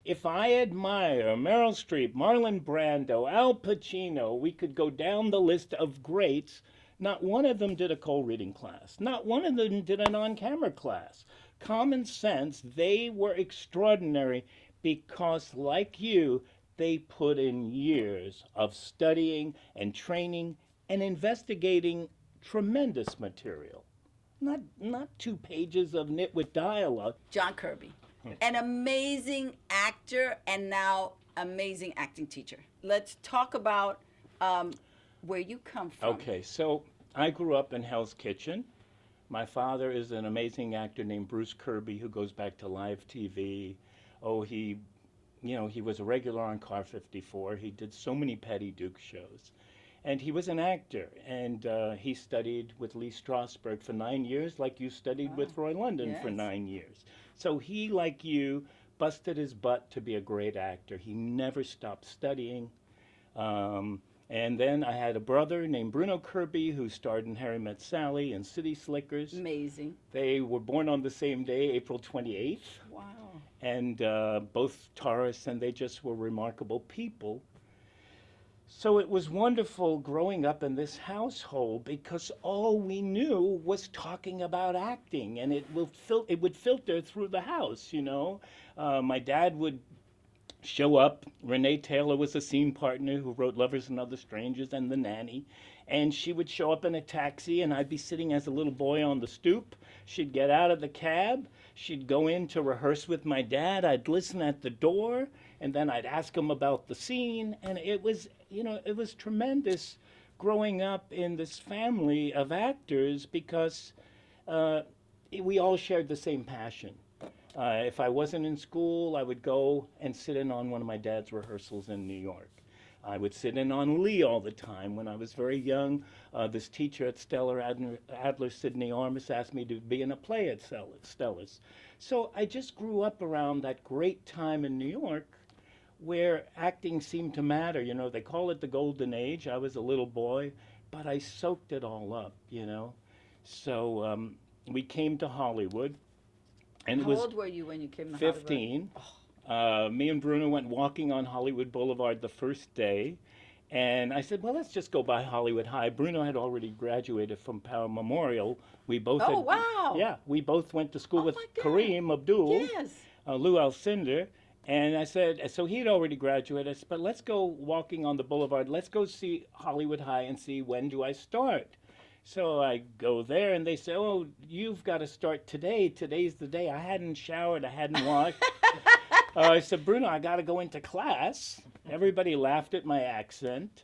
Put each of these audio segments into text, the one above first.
if I admire Meryl Streep, Marlon Brando, Al Pacino, we could go down the list of greats. Not one of them did a cold reading class. Not one of them did an on camera class. Common sense, they were extraordinary because, like you, they put in years of studying and training and investigating tremendous material. Not 2 pages of nitwit dialogue. John Kirby, an amazing actor and now amazing acting teacher. Let's talk about where you come from. Okay, so I grew up in Hell's Kitchen. My father is an amazing actor named Bruce Kirby who goes back to live TV. Oh, he was a regular on Car 54. He did so many Patty Duke shows. And he was an actor, and he studied with Lee Strasberg for 9 years, like you studied with Roy London for 9 years. So he, like you, busted his butt to be a great actor. He never stopped studying. And then I had a brother named Bruno Kirby who starred in Harry Met Sally and City Slickers. Amazing. They were born on the same day, April 28th. Wow. And both Taurus, and they just were remarkable people. So it was wonderful growing up in this household because all we knew was talking about acting, and it would filter through the house, you know. My dad would show up. Renee Taylor was a scene partner who wrote Lovers and Other Strangers and The Nanny. And she would show up in a taxi, and I'd be sitting as a little boy on the stoop. She'd get out of the cab. She'd go in to rehearse with my dad. I'd listen at the door, and then I'd ask him about the scene. And it was, it was tremendous growing up in this family of actors because we all shared the same passion. If I wasn't in school, I would go and sit in on one of my dad's rehearsals in New York. I would sit in on Lee all the time. When I was very young, this teacher at Stellar, Adler Sidney Armis, asked me to be in a play at Stellar's. So I just grew up around that great time in New York where acting seemed to matter. You know, they call it the golden age. I was a little boy, but I soaked it all up, So we came to Hollywood. And How old were you when you came to 15. Me and Bruno went walking on Hollywood Boulevard the first day. And I said, well, let's just go by Hollywood High. Bruno had already graduated from Power Memorial. We both wow. Yeah, we both went to school with Kareem Abdul, Lou Alcindor. And I said, so he'd already graduated. I said, but let's go walking on the boulevard. Let's go see Hollywood High and see when do I start. So I go there, and they say, oh, you've got to start today. Today's the day. I hadn't showered. I hadn't washed. I said, Bruno, I got to go into class. Everybody laughed at my accent.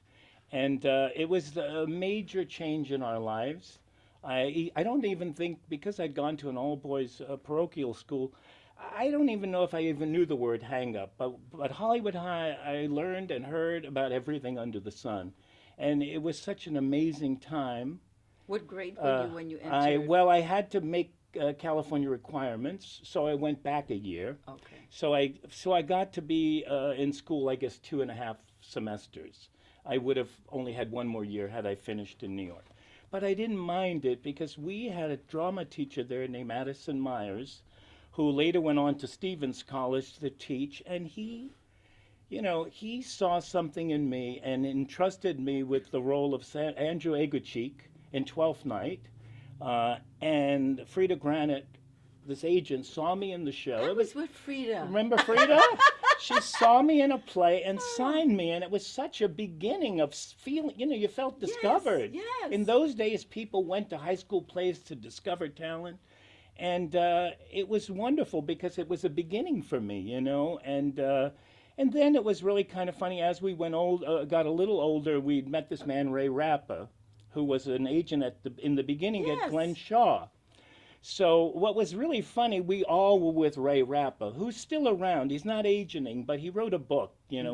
And it was a major change in our lives. I don't even think, because I'd gone to an all-boys parochial school, I don't even know if I even knew the word hang-up. But Hollywood High, I learned and heard about everything under the sun. And it was such an amazing time. What grade were you when you entered? I had to make California requirements, so I went back a year. Okay. So I got to be in school, I guess, 2.5 semesters. I would have only had one more year had I finished in New York. But I didn't mind it because we had a drama teacher there named Addison Myers, who later went on to Stevens College to teach, and he saw something in me and entrusted me with the role of Andrew Aguchik in Twelfth Night, and Frida Granite, this agent, saw me in the show. I was with Frida. Remember Frida? She saw me in a play and signed me, and it was such a beginning of feeling, you felt discovered. Yes. In those days, people went to high school plays to discover talent, and it was wonderful because it was a beginning for me, and then it was really kind of funny. As we got a little older, we'd met this man, Ray Rappa, who was an agent in the beginning at Glenn Shaw. So what was really funny, we all were with Ray Rappa, who's still around. He's not agenting, but he wrote a book, and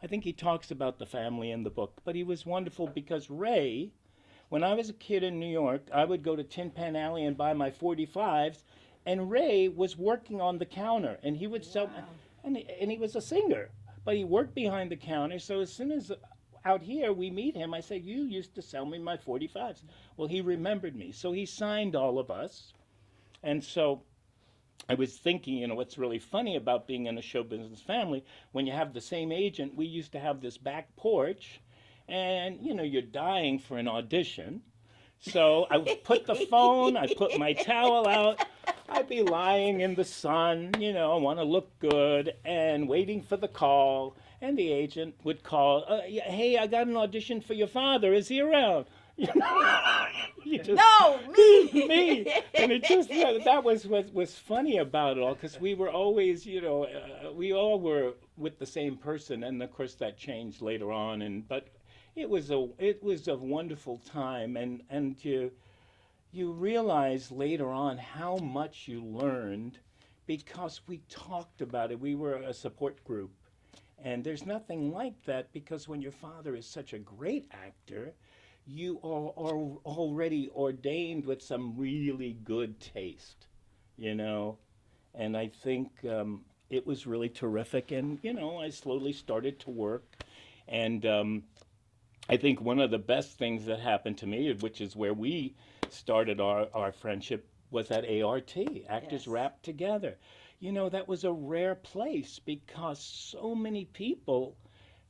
I think he talks about the family in the book. But he was wonderful because Ray, when I was a kid in New York, I would go to Tin Pan Alley and buy my 45s, and Ray was working on the counter, and he would sell, and he was a singer, but he worked behind the counter. So as soon as out here we meet him, I said, you used to sell me my 45s. Well, he remembered me, so he signed all of us. And so I was thinking, what's really funny about being in a show business family, when you have the same agent, we used to have this back porch, and, you're dying for an audition. So I put the phone, I put my towel out, I'd be lying in the sun, I want to look good, and waiting for the call. And the agent would call, yeah, hey, I got an audition for your father. Is he around? You just, No, me. me. And it just, that was what was funny about it all, because we were always, we all were with the same person. And of course that changed later on. But it was a wonderful time. And you realize later on how much you learned because we talked about it. We were a support group. And there's nothing like that, because when your father is such a great actor, you are already ordained with some really good taste, And I think it was really terrific. And, I slowly started to work. And I think one of the best things that happened to me, which is where we started our friendship, was at ART, Actors Yes. Wrapped Together. That was a rare place, because so many people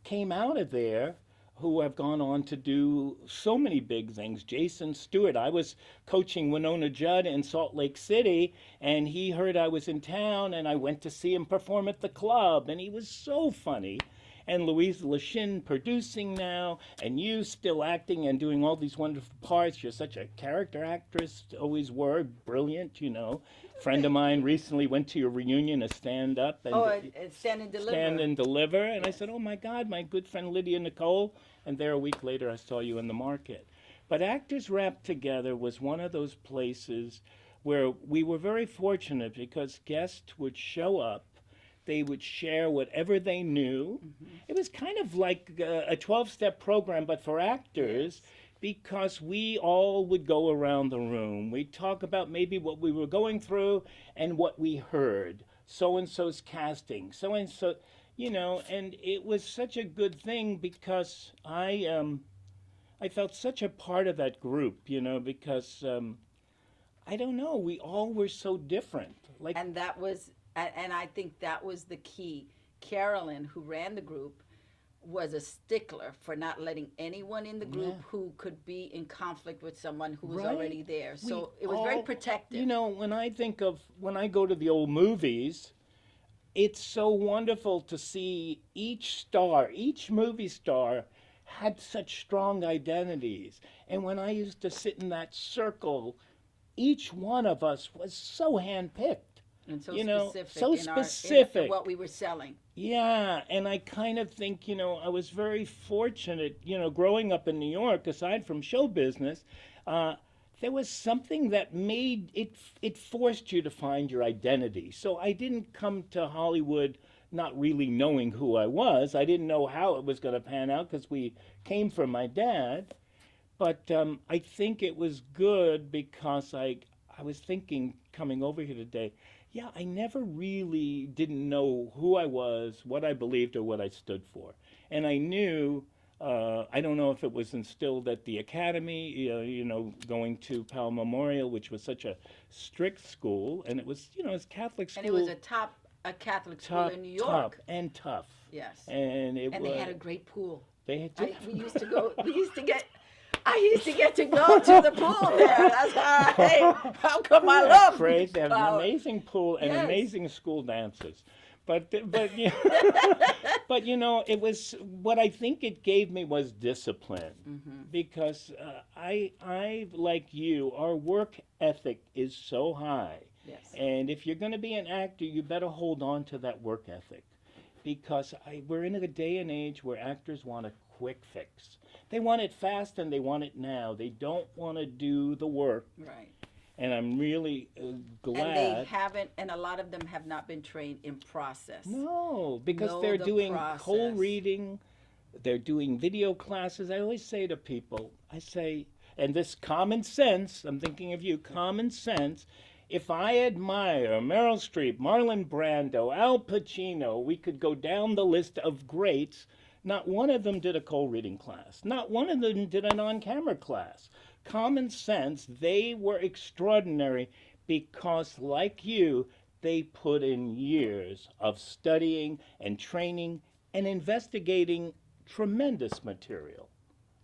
came out of there who have gone on to do so many big things. Jason Stewart, I was coaching Winona Judd in Salt Lake City, and he heard I was in town, and I went to see him perform at the club, and he was so funny. And Louise Lachine producing now, and you still acting and doing all these wonderful parts. You're such a character actress, always were, brilliant, Friend of mine recently went to your reunion, a stand-up. And Stand and Deliver. Stand and Deliver. And I said, oh my God, my good friend Lydia, Nicole. And there a week later, I saw you in the market. But Actors Wrapped Together was one of those places where we were very fortunate, because guests would show up. They would share whatever they knew. Mm-hmm. It was kind of like a 12-step program, but for actors. Yes. Because we all would go around the room. We'd talk about maybe what we were going through and what we heard. So-and-so's casting, so-and-so, and it was such a good thing, because I felt such a part of that group, because, I don't know, we all were so different. And I think that was the key. Carolyn, who ran the group, was a stickler for not letting anyone in the group who could be in conflict with someone who was already there. So it was very protective. When I go to the old movies, it's so wonderful to see each movie star had such strong identities. And when I used to sit in that circle, each one of us was so handpicked. And so specific in what we were selling. Yeah, and I kind of think, I was very fortunate, growing up in New York, aside from show business, there was something that made it forced you to find your identity. So I didn't come to Hollywood not really knowing who I was. I didn't know how it was going to pan out, because we came from my dad. But I think it was good, because I was thinking, coming over here today, yeah, I never really didn't know who I was, what I believed, or what I stood for. And I knew, I don't know if it was instilled at the academy, going to Powell Memorial, which was such a strict school, and it was, it's Catholic school. And it was a Catholic school in New York. Top and tough. Yes. And they had a great pool. They had we used I used to get to go to the pool there. That's how come I love crazy. They have an amazing pool and amazing school dances. But it was, what I think it gave me was discipline, because I like you, our work ethic is so high. Yes. And if you're going to be an actor, you better hold on to that work ethic, because we're in a day and age where actors want a quick fix. They want it fast, and they want it now. They don't want to do the work. Right. And I'm really glad. And they haven't, and a lot of them have not been trained in process. No, because they're doing cold reading, they're doing video classes. I always say to people, and this common sense, I'm thinking of you, common sense. If I admire Meryl Streep, Marlon Brando, Al Pacino, we could go down the list of greats. Not one of them did a cold reading class. Not one of them did an on-camera class. Common sense, they were extraordinary, because, like you, they put in years of studying and training and investigating tremendous material.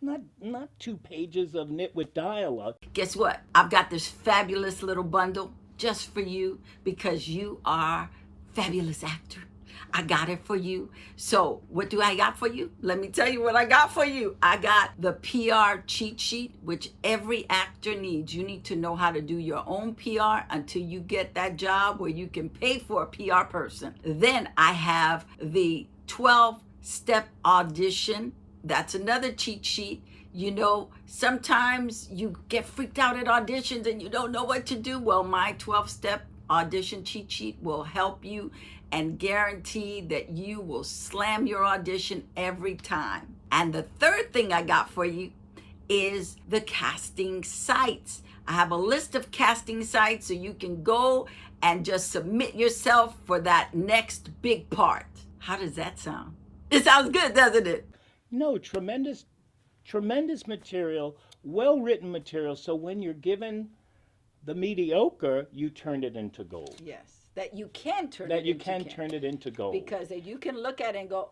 Not 2 pages of nitwit dialogue. Guess what? I've got this fabulous little bundle just for you because you are a fabulous actor. I got it for you. So what do I got for you? Let me tell you what I got for you. I got the PR cheat sheet, which every actor needs. You need to know how to do your own PR until you get that job where you can pay for a PR person. Then I have the 12-step audition. That's another cheat sheet. You know, sometimes you get freaked out at auditions and you don't know what to do. Well, my 12-step audition cheat sheet will help you and guarantee that you will slam your audition every time. And the third thing I got for you is the casting sites. I have a list of casting sites so you can go and just submit yourself for that next big part. How does that sound? It sounds good, doesn't it? No, tremendous material, well-written material, so when you're given the mediocre, you turn it into gold. Yes. That you can turn turn it into gold. Because you can look at it and go,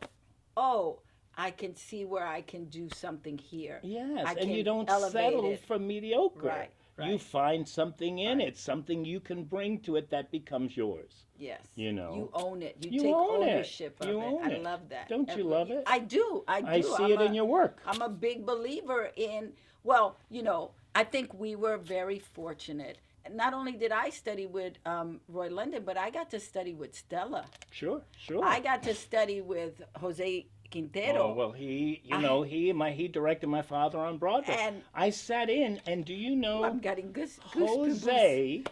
oh, I can see where I can do something here. Yes, and you don't settle for mediocre. Right. You find something in it, something you can bring to it that becomes yours. Yes. You know. You own it. You take ownership of it. I love that. Don't you love it? I do. I see it in your work. I'm a big believer in, well, you know, I think we were very fortunate. Not only did I study with Roy London, but I got to study with Stella. Sure. I got to study with Jose Quintero. Oh, well, he directed my father on Broadway. And I sat in, and do you know, I'm getting Jose,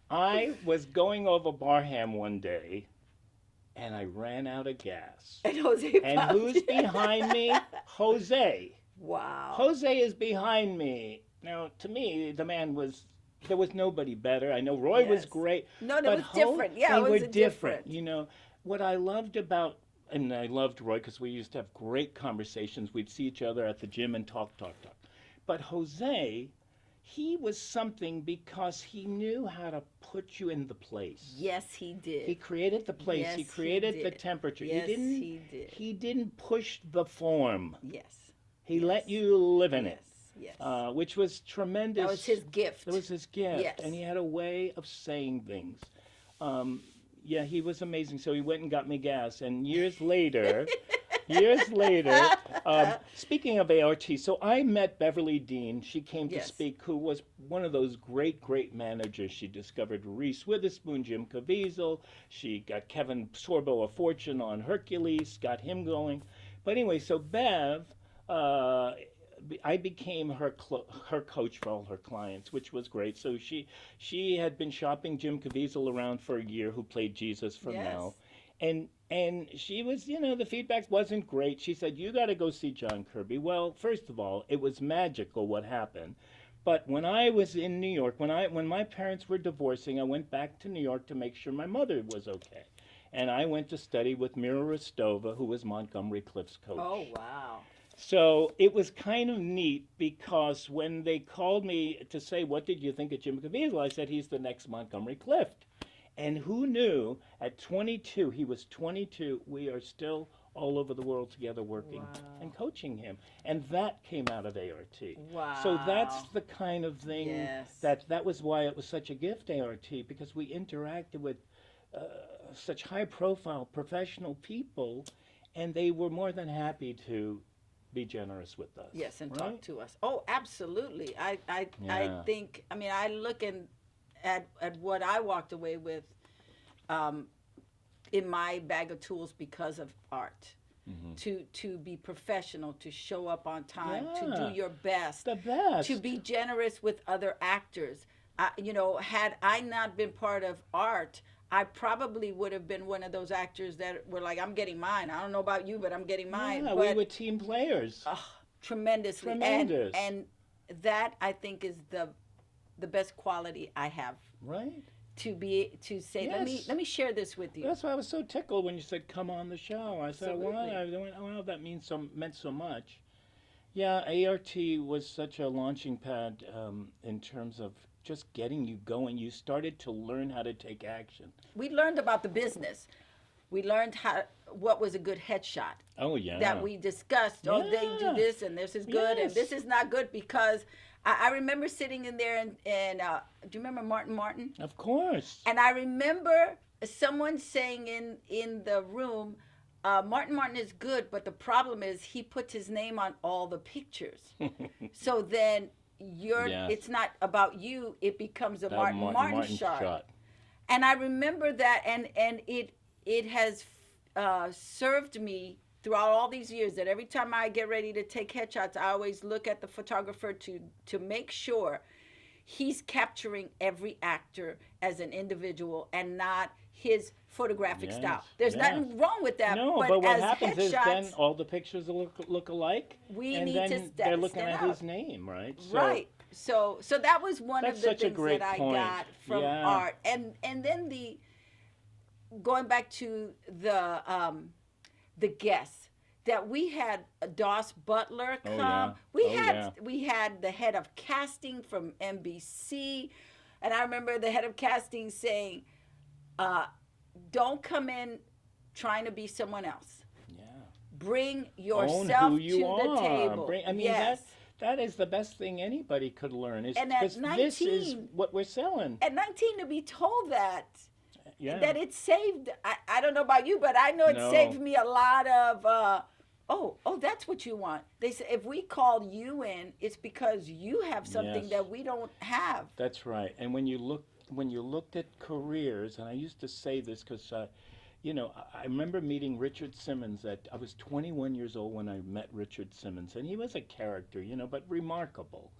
I was going over Barham one day, and I ran out of gas. And Jose And who's behind me? Jose. Wow. Jose is behind me. Now, to me, there was nobody better. I know Roy was great. No, that was different. Yeah, they it was were different. You know, what I loved about, and I loved Roy because we used to have great conversations. We'd see each other at the gym and talk. But Jose, he was something because he knew how to put you in the place. Yes, he did. He created the place. Yes, he created he the did. temperature. Yes, he did. He didn't push the form. Yes. He let you live in it. Yes. Which was tremendous. That was his gift. That was his gift. Yes. And he had a way of saying things. Yeah, he was amazing. So he went and got me gas. And years later, speaking of ART, so I met Beverly Dean. She came to speak, who was one of those great managers. She discovered Reese Witherspoon, Jim Caviezel. She got Kevin Sorbo a fortune on Hercules, got him going. But anyway, so Bev, I became her coach for all her clients, which was great. So she had been shopping Jim Caviezel around for a year, who played Jesus for Mel. And she was, you know, the feedback wasn't great. She said, you got to go see John Kirby. Well, first of all, it was magical what happened. But when I was in New York, when my parents were divorcing, I went back to New York to make sure my mother was okay. And I went to study with Meryl Rostova, who was Montgomery Clift's coach. Oh, wow. So it was kind of neat because when they called me to say, what did you think of Jim Caviezel? I said, he's the next Montgomery Clift. And who knew, at 22, he was 22, we are still all over the world together working and coaching him. And that came out of ART. Wow. So that's the kind of thing that was why it was such a gift, ART, because we interacted with such high-profile professional people, and they were more than happy to be generous with us. Yes, and talk to us. Oh, absolutely. I think, I mean, I look at what I walked away with in my bag of tools because of art. Mm-hmm. To be professional, to show up on time, to do your best. The best. To be generous with other actors. You know, had I not been part of art, I probably would have been one of those actors that were like, I'm getting mine. I don't know about you, but I'm getting mine. Yeah, we were team players. Tremendously. Tremendous. And that, I think, is the best quality I have. Right. To say, let me share this with you. That's why I was so tickled when you said, come on the show. I said, wow, that meant so much. Yeah, ART was such a launching pad in terms of just getting you going. You started to learn how to take action. We learned about the business. We learned what was a good headshot. Oh yeah. That we discussed. Oh, they do Yeah. this, and this is good, and Yes. this is not good, because I remember sitting in there, and do you remember Martin? Of course. And I remember someone saying in the room, Martin is good, but the problem is he puts his name on all the pictures. So then Yes. it's not about you, it becomes a Martin shot. shot. And I remember that, and it has served me throughout all these years, that every time I get ready to take headshots, I always look at the photographer to make sure he's capturing every actor as an individual and not his photographic Yes, style. There's yes. nothing wrong with that. No, but what as happens is then headshots, all the pictures look alike. We and need then to they're looking stand at out. his name, right? So, right. So that was one of That's the such a things great that I point. got from Yeah. art. And then going back to the guests, that we had Doss Butler come. yeah. We had the head of casting from NBC, and I remember the head of casting saying, "Don't come in trying to be someone else. Yeah. Bring Own yourself who you to are. the table." I mean, yes. that is the best thing anybody could learn. Is And at because this is 19 what we're selling. At 19, to be told that Yeah. it saved, I don't know about you, but I know it No. saved me a lot of, oh, that's what you want. They say, if we call you in, it's because you have something Yes. that we don't have. That's right. And when you looked at careers, and I used to say this because, I remember meeting Richard Simmons I was 21 years old when I met Richard Simmons, and he was a character, but remarkable.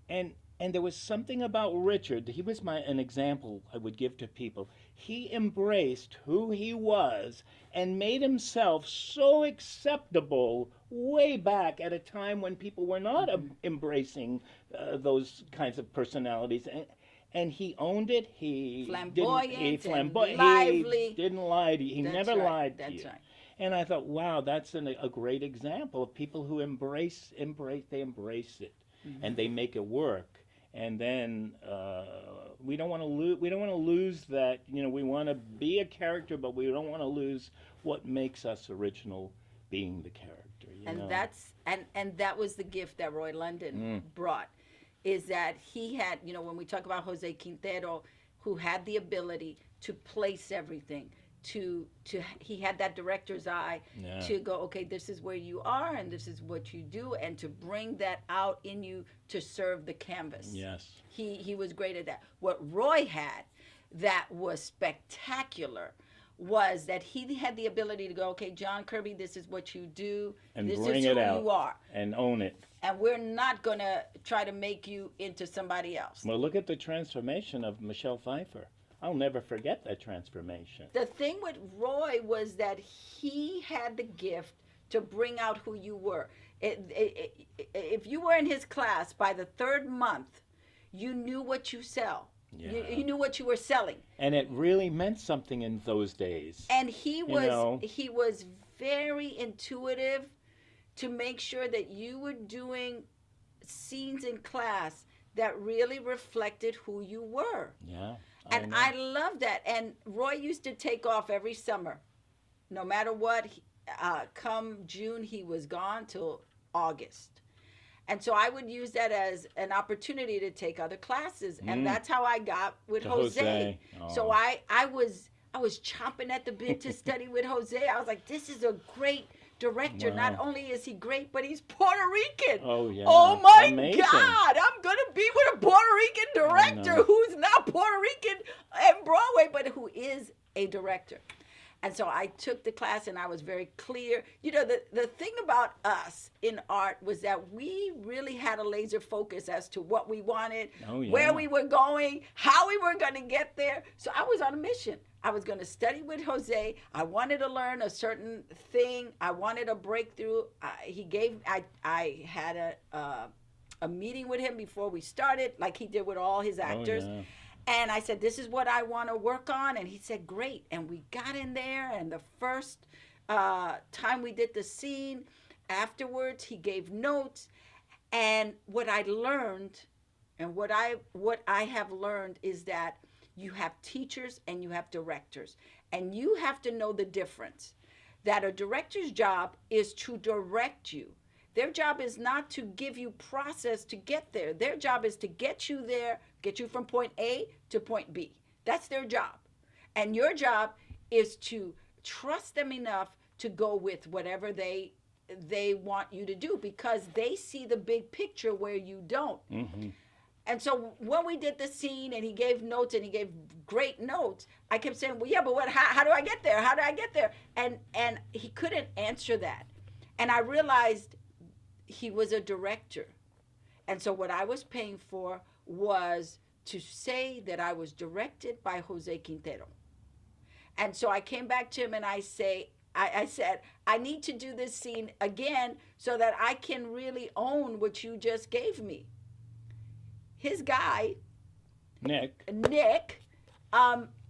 And there was something about Richard. He was an example I would give to people. He embraced who he was and made himself so acceptable way back at a time when people were not embracing those kinds of personalities. And he owned it. He Flamboyant and flamboyant. lively. He didn't lie to you. He That's never right. lied to That's you. right. And I thought, wow, that's a great example of people who embrace it, Mm-hmm. and they make it work. And then we don't want to lose. We don't want to lose that. We want to be a character, but we don't want to lose what makes us original, being the character. And that's and that was the gift that Roy London brought, is that he had, when we talk about Jose Quintero, who had the ability to place everything, he had that director's eye to go, okay, this is where you are and this is what you do, and to bring that out in you to serve the canvas. Yes. He was great at that. What Roy had that was spectacular was that he had the ability to go, okay, John Kirby, this is what you do, And this bring is it who out you are, and own it. and we're not going to try to make you into somebody else. Well, look at the transformation of Michelle Pfeiffer. I'll never forget that transformation. The thing with Roy was that he had the gift to bring out who you were. If you were in his class, by the third month, you knew what you sell. Yeah. You knew what you were selling. And it really meant something in those days. And he was know. he was very intuitive to make sure that you were doing scenes in class that really reflected who you were. Yeah. And I love that. And Roy used to take off every summer. No matter what, come June, he was gone till August. And so I would use that as an opportunity to take other classes. And that's how I got with Jose. Oh. So I was chomping at the bit to study with Jose. I was like, this is a great director. Wow. Not only is he great, but he's Puerto Rican. Oh, yeah. Oh, my Amazing. God. I'm going to be with a Puerto Rican director who's not Puerto Rican and Broadway, but who is a director. And so I took the class, and I was very clear. The thing about us in art was that we really had a laser focus as to what we wanted, where we were going, how we were going to get there. So I was on a mission. I was going to study with Jose. I wanted to learn a certain thing. I wanted a breakthrough. I had a meeting with him before we started, like he did with all his actors. Oh, yeah. And I said, this is what I want to work on. And he said, great. And we got in there. And the first time we did the scene, afterwards, he gave notes. And what I learned And what I have learned is that you have teachers and you have directors, and you have to know the difference. That a director's job is to direct you. Their job is not to give you process to get there. Their job is to get you there, get you from point A to point B. That's their job. And your job is to trust them enough to go with whatever they want you to do, because they see the big picture where you don't. Mm-hmm. And so when we did the scene and he gave notes and he gave great notes, I kept saying, well, yeah, but how do I get there? How do I get there? And he couldn't answer that. And I realized he was a director. And so what I was paying for was to say that I was directed by Jose Quintero. And so I came back to him and I said, I need to do this scene again so that I can really own what you just gave me. His guy, Nick,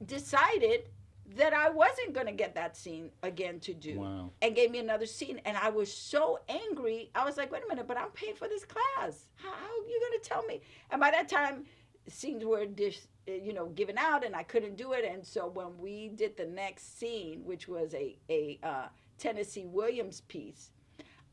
decided that I wasn't going to get that scene again to do. Wow. And gave me another scene. And I was so angry. I was like, wait a minute, but I'm paying for this class. How are you going to tell me? And by that time, scenes were given out and I couldn't do it. And so when we did the next scene, which was a Tennessee Williams piece,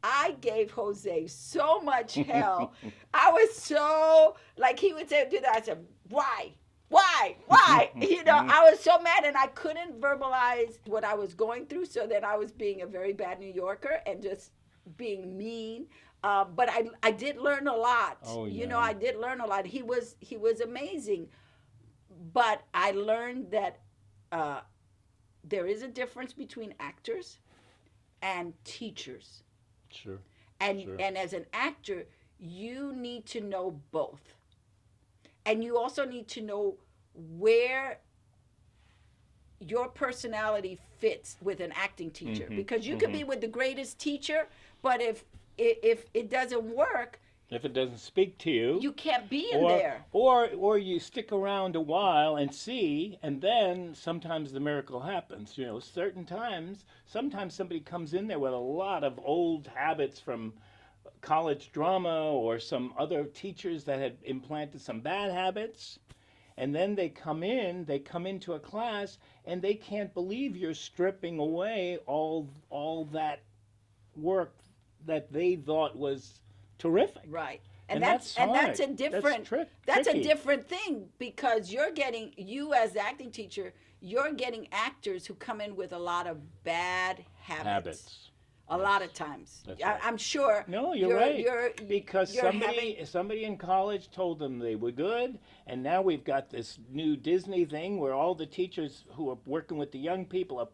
I gave Jose so much hell. I was so, like, he would say, do that. I said, why? I was so mad and I couldn't verbalize what I was going through, so that I was being a very bad New Yorker and just being mean. But I did learn a lot. Oh, yeah. I did learn a lot. He was amazing. But I learned that there is a difference between actors and teachers. Sure. And as an actor, you need to know both. And you also need to know where your personality fits with an acting teacher. Mm-hmm. Because you could be with the greatest teacher, but if it doesn't work, if it doesn't speak to you, you can't be in there. Or you stick around a while and see, and then sometimes the miracle happens. Sometimes somebody comes in there with a lot of old habits from college drama or some other teachers that had implanted some bad habits. And then they come into a class and they can't believe you're stripping away all that work that they thought was terrific. Right. And that's a different that's a different thing, because you as the acting teacher, you're getting actors who come in with a lot of bad habits. A lot of times. Right. I'm sure. No, you're right. Because somebody in college told them they were good, and now we've got this new Disney thing where all the teachers who are working with the young people are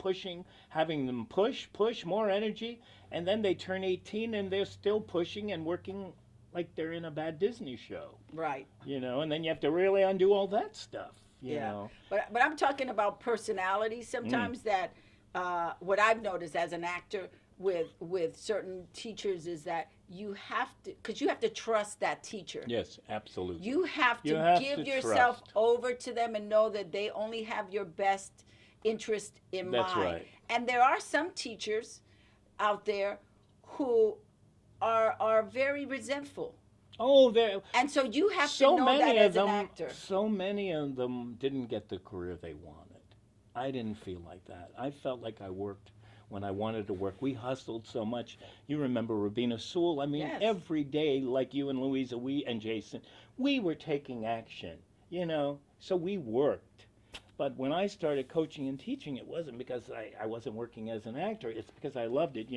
having them push more energy, and then they turn 18 and they're still pushing and working like they're in a bad Disney show. Right. And then you have to really undo all that stuff. You know. But I'm talking about personality sometimes that what I've noticed as an actor with certain teachers is that you have to trust that teacher. Yes, absolutely. You have to give yourself over to them and know that they only have your best interest in mind. That's right. And there are some teachers out there who are very resentful. Oh, and so you have to know that as an actor. So many of them didn't get the career they wanted. I didn't feel like that. I felt like I worked when I wanted to work. We hustled so much. You remember Rabina Sewell? I mean, yes. Every day, like you and Louisa, and Jason, we were taking action, so we worked. But when I started coaching and teaching, it wasn't because I wasn't working as an actor. It's because I loved it.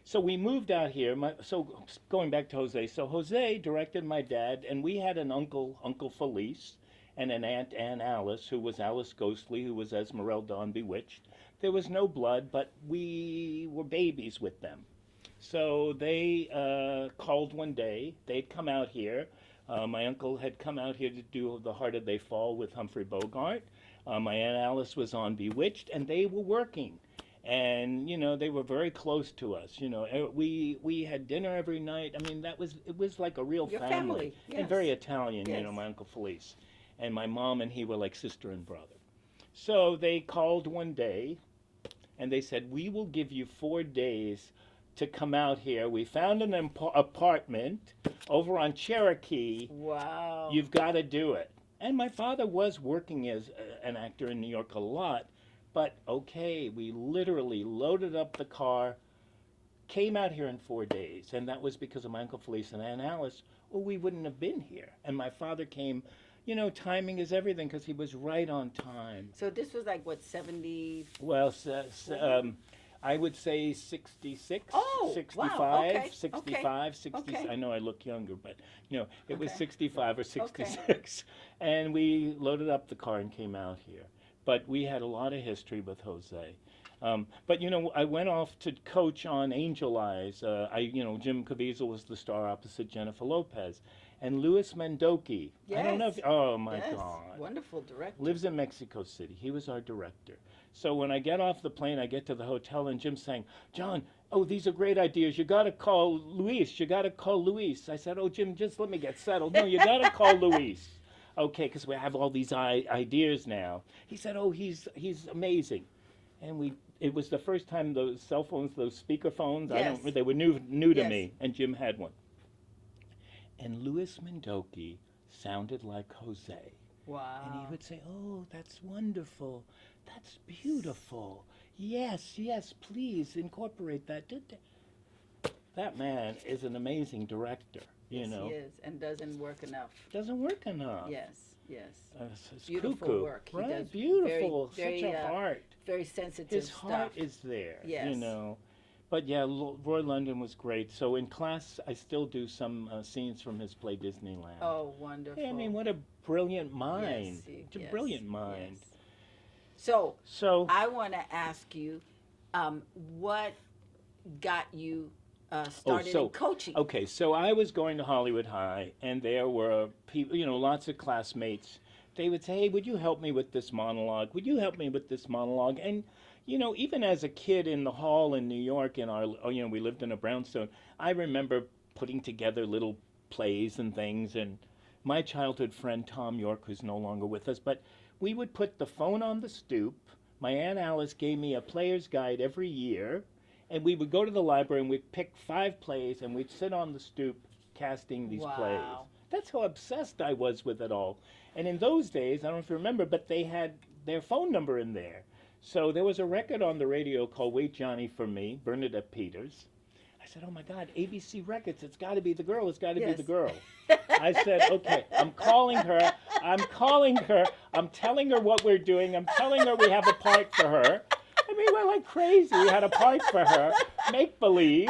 So we moved out here. So going back to Jose. So Jose directed my dad, and we had an Uncle Felice, and an Aunt Ann Alice, who was Alice Ghostly, who was Esmeralda on Bewitched. There was no blood, but we were babies with them. So they called one day. They'd come out here. My uncle had come out here to do The Harder They Fall with Humphrey Bogart. My Aunt Alice was on Bewitched, and they were working. And, they were very close to us. We had dinner every night. I mean, it was like a real family. Yes. And very Italian, yes. My Uncle Felice. And my mom and he were like sister and brother. So they called one day, and they said, we will give you 4 days to come out here. We found an apartment over on Cherokee. Wow. You've got to do it. And my father was working as an actor in New York a lot, but okay, we literally loaded up the car, came out here in 4 days, and that was because of my Uncle Felice and Aunt Alice, or we wouldn't have been here. And my father came, you know, timing is everything because he was right on time. So this was like, what, 70? Well, I would say 66, Oh, 65, wow, okay, 65, 60. okay. I know I look younger, but you know, it was Okay. 65 or 66. And we loaded up the car and came out here. But we had a lot of history with Jose. But you know, I went off to coach on Angel Eyes. Jim Caviezel was the star opposite Jennifer Lopez, and Louis Mendoki. I don't know if. Yes. Oh my Yes. God. Wonderful director. Lives in Mexico City. He was our director. So when I get off the plane, I get to the hotel, and Jim's saying, "John, oh, these are great ideas. You got to call Luis. You got to call Luis." I said, "Oh, Jim, just let me get settled." "No, you got to call Luis." "Okay, because we have all these ideas now." He said, "Oh, he's amazing," and it was the first time those cell phones, those speaker phones, Yes. they were new to Yes. me, and Jim had one. And Louis Mendoki sounded like Jose. Wow. And he would say, "Oh, that's wonderful. That's beautiful. Yes, yes, please incorporate that." That man is an amazing director, you Yes, know. he is, and doesn't work enough. Doesn't work enough. Yes, yes. It's Beautiful cuckoo, work. He right? does Beautiful. very, Such a heart. Very sensitive His stuff. heart is there, you Yes. know. But yeah, Roy London was great. So in class, I still do some scenes from his play Disneyland. Oh, wonderful. I mean, what a brilliant mind. Yes, It's a yes, brilliant mind. yes. So So I want to ask you, what got you started in coaching? Okay, so I was going to Hollywood High, and there were people, you know, lots of classmates. They would say, "Hey, would you help me with this monologue? Would you help me with this monologue?" And you know, even as a kid in the hall in New York, we lived in a brownstone. I remember putting together little plays and things. And my childhood friend Tom York, who's no longer with us, but we would put the phone on the stoop. My Aunt Alice gave me a player's guide every year, and we would go to the library and we'd pick 5 plays, and we'd sit on the stoop casting these plays. Wow. That's how obsessed I was with it all. And in those days, I don't know if you remember, but they had their phone number in there. So there was a record on the radio called "Wait Johnny for Me," Bernadette Peters. I said, "Oh my God, ABC Records, it's got to be the girl, it's got to be Yes. the girl." I said, "Okay, I'm calling her, I'm telling her what we're doing, I'm telling her we have a part for her." I mean, we're like crazy, we had a part for her, make believe.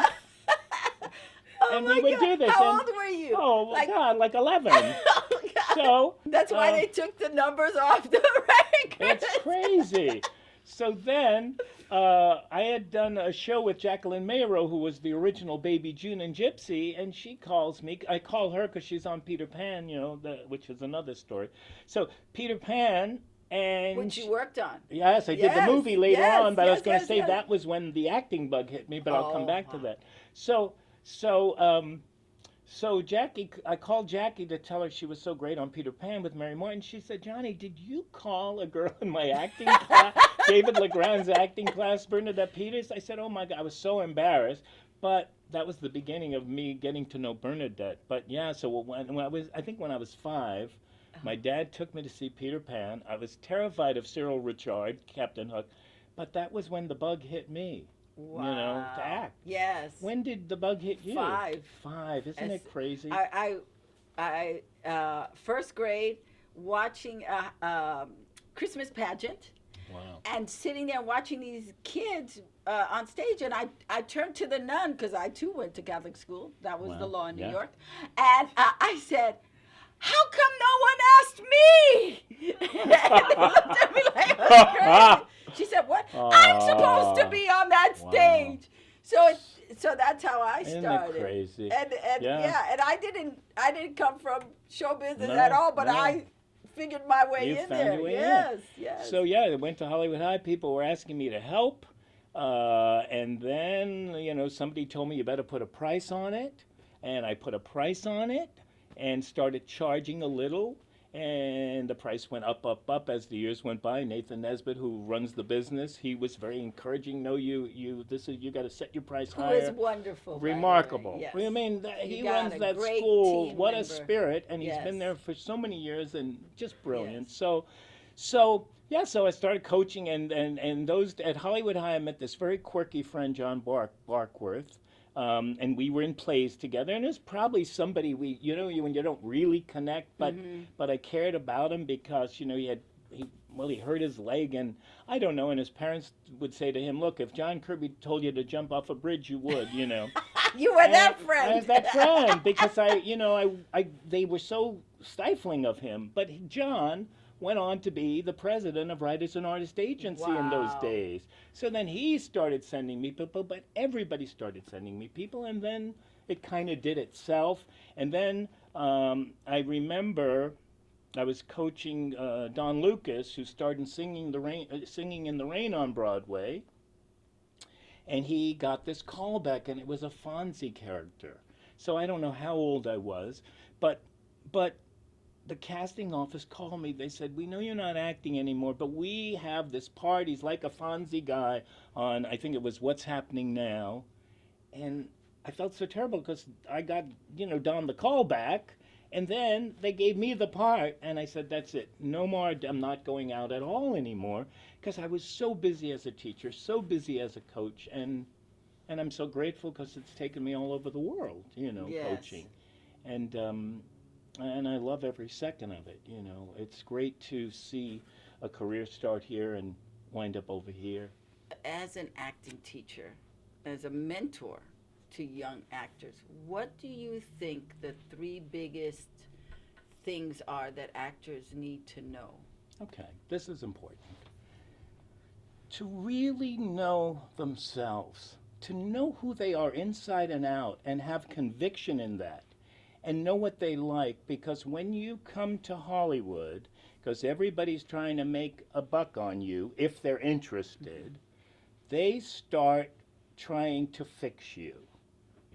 Oh And my we would God. do this, How and- old were you? Oh my God, like 11. Oh, God. So That's why they took the numbers off the record. it's crazy. So then I had done a show with Jacqueline Meryl, who was the original Baby June and Gypsy, and she calls me. I call her because she's on Peter Pan, you know, which is another story. So Peter Pan, and Which you worked on. yes, I did Yes, the movie later yes, on, but I was yes, going to yes, say yes. that was when the acting bug hit me, but I'll come Oh, back to wow. that. So Jackie, I called Jackie to tell her she was so great on Peter Pan with Mary Martin. She said, "Johnny, did you call a girl in my acting class, David Legrand's acting class, Bernadette Peters?" I said, "Oh my God," I was so embarrassed. But that was the beginning of me getting to know Bernadette. But yeah, so when I was 5, my dad took me to see Peter Pan. I was terrified of Cyril Richard, Captain Hook, but that was when the bug hit me. Wow. You know, to act. Yes. When did the bug hit you? 5. 5, isn't it crazy? I first grade, watching a Christmas pageant. Wow. And sitting there watching these kids on stage, and I turned to the nun, because I too went to Catholic school. That was the Wow. law in New Yeah. York. And I said, "How come no one asked me?" And they looked at me like I was crazy. She said, "What? I'm supposed to be on that Wow. stage." So that's how I Isn't started. that crazy? And Yeah. and I didn't come from show business No, at all, but no. I figured my way You in found there. your way in. Yes, yes. So yeah, I went to Hollywood High. People were asking me to help, and then somebody told me you better put a price on it, and I put a price on it and started charging a little. And the price went up, up, up as the years went by. Nathan Nesbitt, who runs the business, he was very encouraging. No, you got to set your price Who higher. is wonderful, by the way. Remarkable. Yes. I mean, You he got runs a that great school. team What a member. spirit, and he's been Yes. there for so many years and just brilliant. Yes. So yeah, so I started coaching, and those at Hollywood High, I met this very quirky friend, John Barkworth. And we were in plays together, and it was probably somebody when you don't really connect, but I cared about him because he hurt his leg, and I don't know, and his parents would say to him, "Look, if John Kirby told you to jump off a bridge, you would, You were that And friend. I was that friend because they were so stifling of him, but John went on to be the president of Writers and Artists Agency in those Wow. days. So then he started sending me people, but everybody started sending me people, and then it kind of did itself. And then I remember I was coaching Don Lucas, who started singing in the rain on Broadway, and he got this callback, and it was a Fonzie character. So I don't know how old I was, but the casting office called me. They said, "We know you're not acting anymore, but we have this part. He's like a Fonzie guy on, I think it was What's Happening Now." And I felt so terrible because I got, Don the call back, and then they gave me the part, and I said, "That's it. No more. I'm not going out at all anymore," because I was so busy as a teacher, so busy as a coach, and I'm so grateful because it's taken me all over the world, Yes. coaching. And I love every second of it. It's great to see a career start here and wind up over here. As an acting teacher, as a mentor to young actors, what do you think the 3 biggest things are that actors need to know? Okay, this is important. To really know themselves, to know who they are inside and out, and have conviction in that, and know what they like, because when you come to Hollywood, because everybody's trying to make a buck on you if they're interested, they start trying to fix you.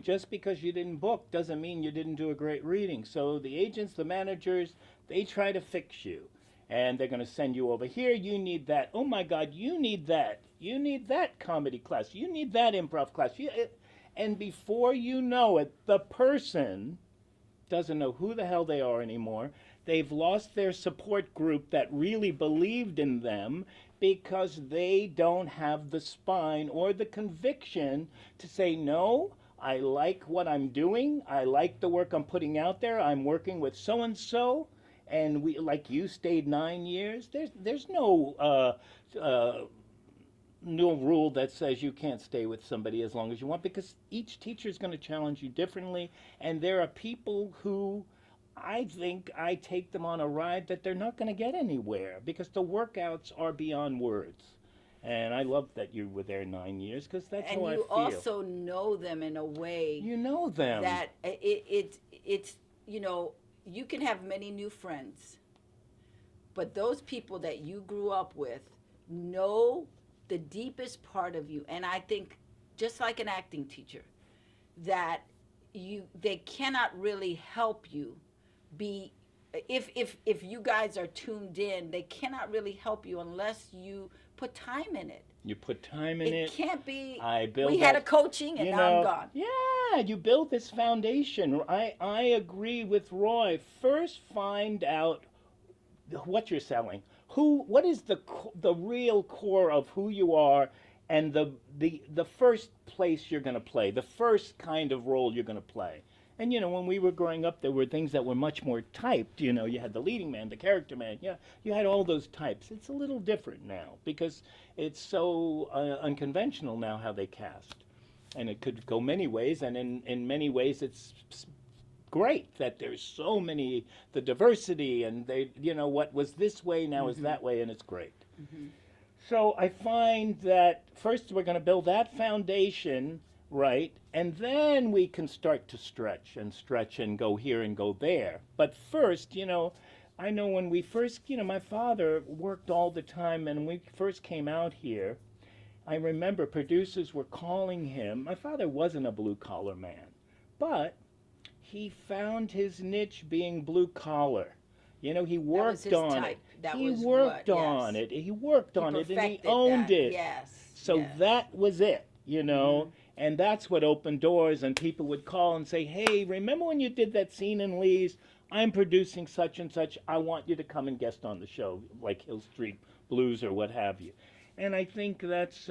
Just because you didn't book doesn't mean you didn't do a great reading. So the agents, the managers, they try to fix you. And they're going to send you over here. You need that. Oh my God, you need that. You need that comedy class. You need that improv class. And before you know it, the person doesn't know who the hell they are anymore. They've lost their support group that really believed in them because they don't have the spine or the conviction to say, "No, I like what I'm doing. I like the work I'm putting out there. I'm working with so-and-so, and we, like you, stayed 9 years." There's no no rule that says you can't stay with somebody as long as you want, because each teacher is going to challenge you differently, and there are people who I think I take them on a ride that they're not going to get anywhere because the workouts are beyond words. And I love that you were there 9 years because that's And how I you feel. also know them in a way You know them. that it's you can have many new friends, but those people that you grew up with know the deepest part of you. And I think, just like an acting teacher, that they cannot really help you be, if you guys are tuned in, they cannot really help you unless you put time in it. You put time in it. It can't be, I build we had that- a coaching and you now I'm know, gone. Yeah, you build this foundation. I agree with Roy. First, find out what you're selling. What is the real core of who you are, and the first place you're going to play, the first kind of role you're going to play. And when we were growing up, there were things that were much more typed. You had the leading man, the character man. Yeah, you had all those types. It's a little different now because it's so unconventional now how they cast, and it could go many ways. And in many ways, it's great that there's so many, the diversity, and they, what was this way now is that way, and it's great. So I find that first we're going to build that foundation, right, and then we can start to stretch and go here and go there. But first, I know when we first, my father worked all the time, and when we first came out here, I remember producers were calling him. My father wasn't a blue-collar man, but he found his niche being blue collar. You know, he That was worked his on type. it. That He was worked what, on yes. it. He worked He on it, and he perfected owned that. it. Yes. So yes. that was it, you know. And that's what opened doors, and people would call and say, hey, remember when you did that scene in Lee's? I'm producing such and such. I want you to come and guest on the show, like Hill Street Blues or what have you. And I think that's,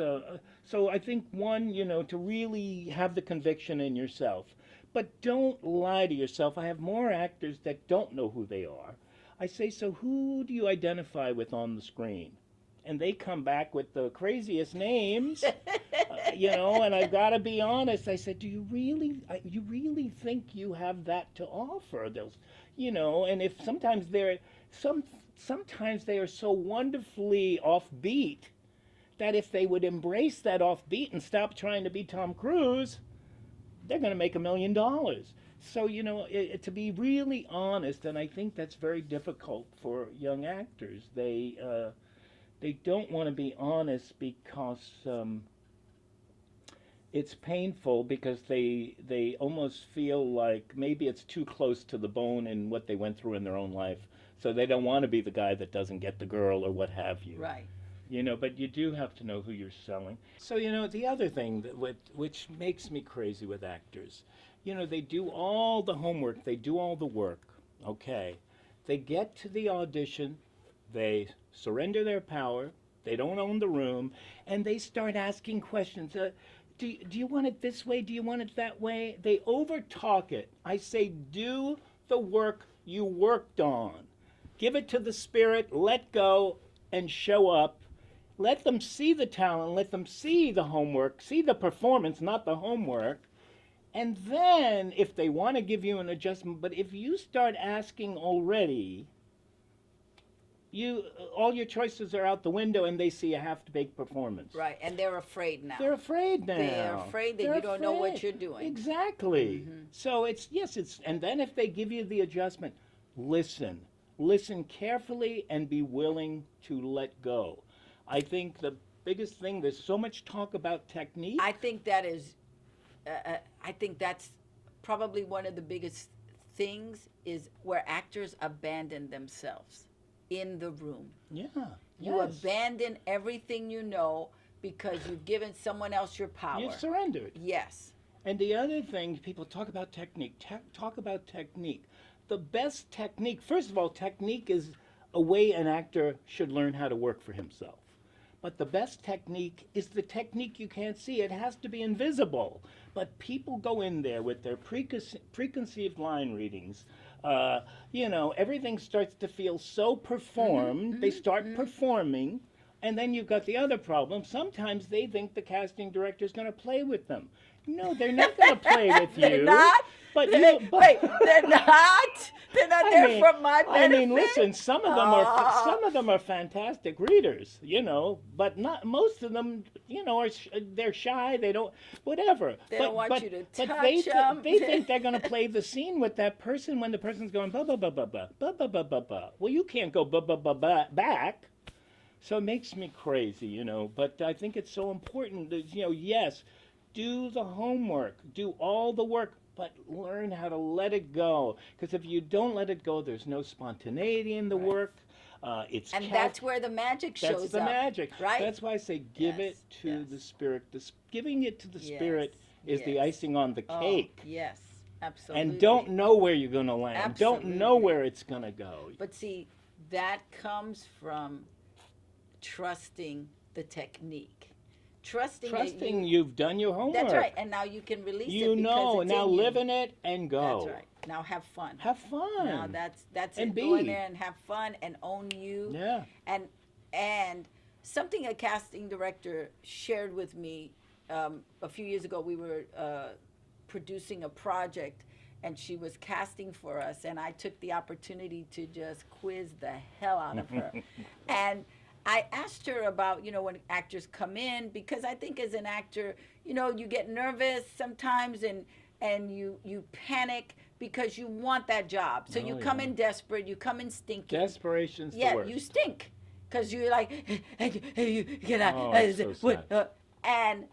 so I think one, you know, to really have the conviction in yourself. But don't lie to yourself. I have more actors that don't know who they are. I say, so who do you identify with on the screen? And they come back with the craziest names, you know. And I've got to be honest. I said, do you really think you have that to offer? Those, you know. And if sometimes sometimes they are so wonderfully offbeat that if they would embrace that offbeat and stop trying to be Tom Cruise, they're going to make $1 million. So, you know, to be really honest, and I think that's very difficult for young actors. They don't want to be honest because it's painful, because they almost feel like maybe it's too close to the bone in what they went through in their own life. So they don't want to be the guy that doesn't get the girl or what have you. Right. You know, but you do have to know who you're selling. So, you know, the other thing which makes me crazy with actors, you know, they do all the homework, they do all the work, okay. They get to the audition, they surrender their power, they don't own the room, and they start asking questions. Do you want it this way? Do you want it that way? They overtalk it. I say, do the work you worked on. Give it to the spirit, let go, and show up. Let them see the talent, let them see the homework, see the performance, not the homework. And then, if they want to give you an adjustment, but if you start asking already, all your choices are out the window, and they see a half-baked performance. Right, and they're afraid now. They're afraid now. They're afraid that you don't know what you're doing. Exactly. So and then if they give you the adjustment, listen carefully and be willing to let go. I think the biggest thing, there's so much talk about technique. I think that is, I think that's probably one of the biggest things, is where actors abandon themselves in the room. Yeah. You yes. abandon everything you know because you've given someone else your power. You've surrendered. Yes. And the other thing, people talk about technique. Talk about technique. The best technique, first of all, technique is a way an actor should learn how to work for himself. But the best technique is the technique you can't see. It has to be invisible. But people go in there with their preconceived line readings. You know, everything starts to feel so performed. They start performing. And then you've got the other problem. Sometimes they think the casting director is going to play with them. No, they're not going to play with you. They're not? But Wait, they're not? They're not there for my benefit? I mean, listen, some of them are fantastic readers, you know, but not most of them, you know, they're shy, they don't, whatever. They don't want you to touch them. They think they're going to play the scene with that person when the person's going ba ba ba ba ba ba ba ba ba ba. Well, you can't go ba ba ba ba back. So it makes me crazy, you know, but I think it's so important that, you know, yes, do the homework, do all the work, but learn how to let it go. Because if you don't let it go, there's no spontaneity in the work. That's where the magic shows up. That's the magic. Right? That's why I say give it to the spirit. Giving it to the spirit is the icing on the cake. Yes, absolutely. And don't know where you're going to land. Absolutely. Don't know where it's going to go. But see, that comes from trusting the technique. Trusting you've done your homework. That's right, and now you can release it. You know, it's now in live in it and go. That's right. Now have fun. Have fun. Now that's and it. Be. Go in there and have fun and own you. Yeah. And something a casting director shared with me a few years ago. We were producing a project, and she was casting for us, and I took the opportunity to just quiz the hell out of her. And I asked her about, you know, when actors come in, because I think as an actor, you know, you get nervous sometimes and you panic because you want that job. So you come in desperate, you come in stinking. Desperation's the worst. You stink because you're like, you get out. So sad. And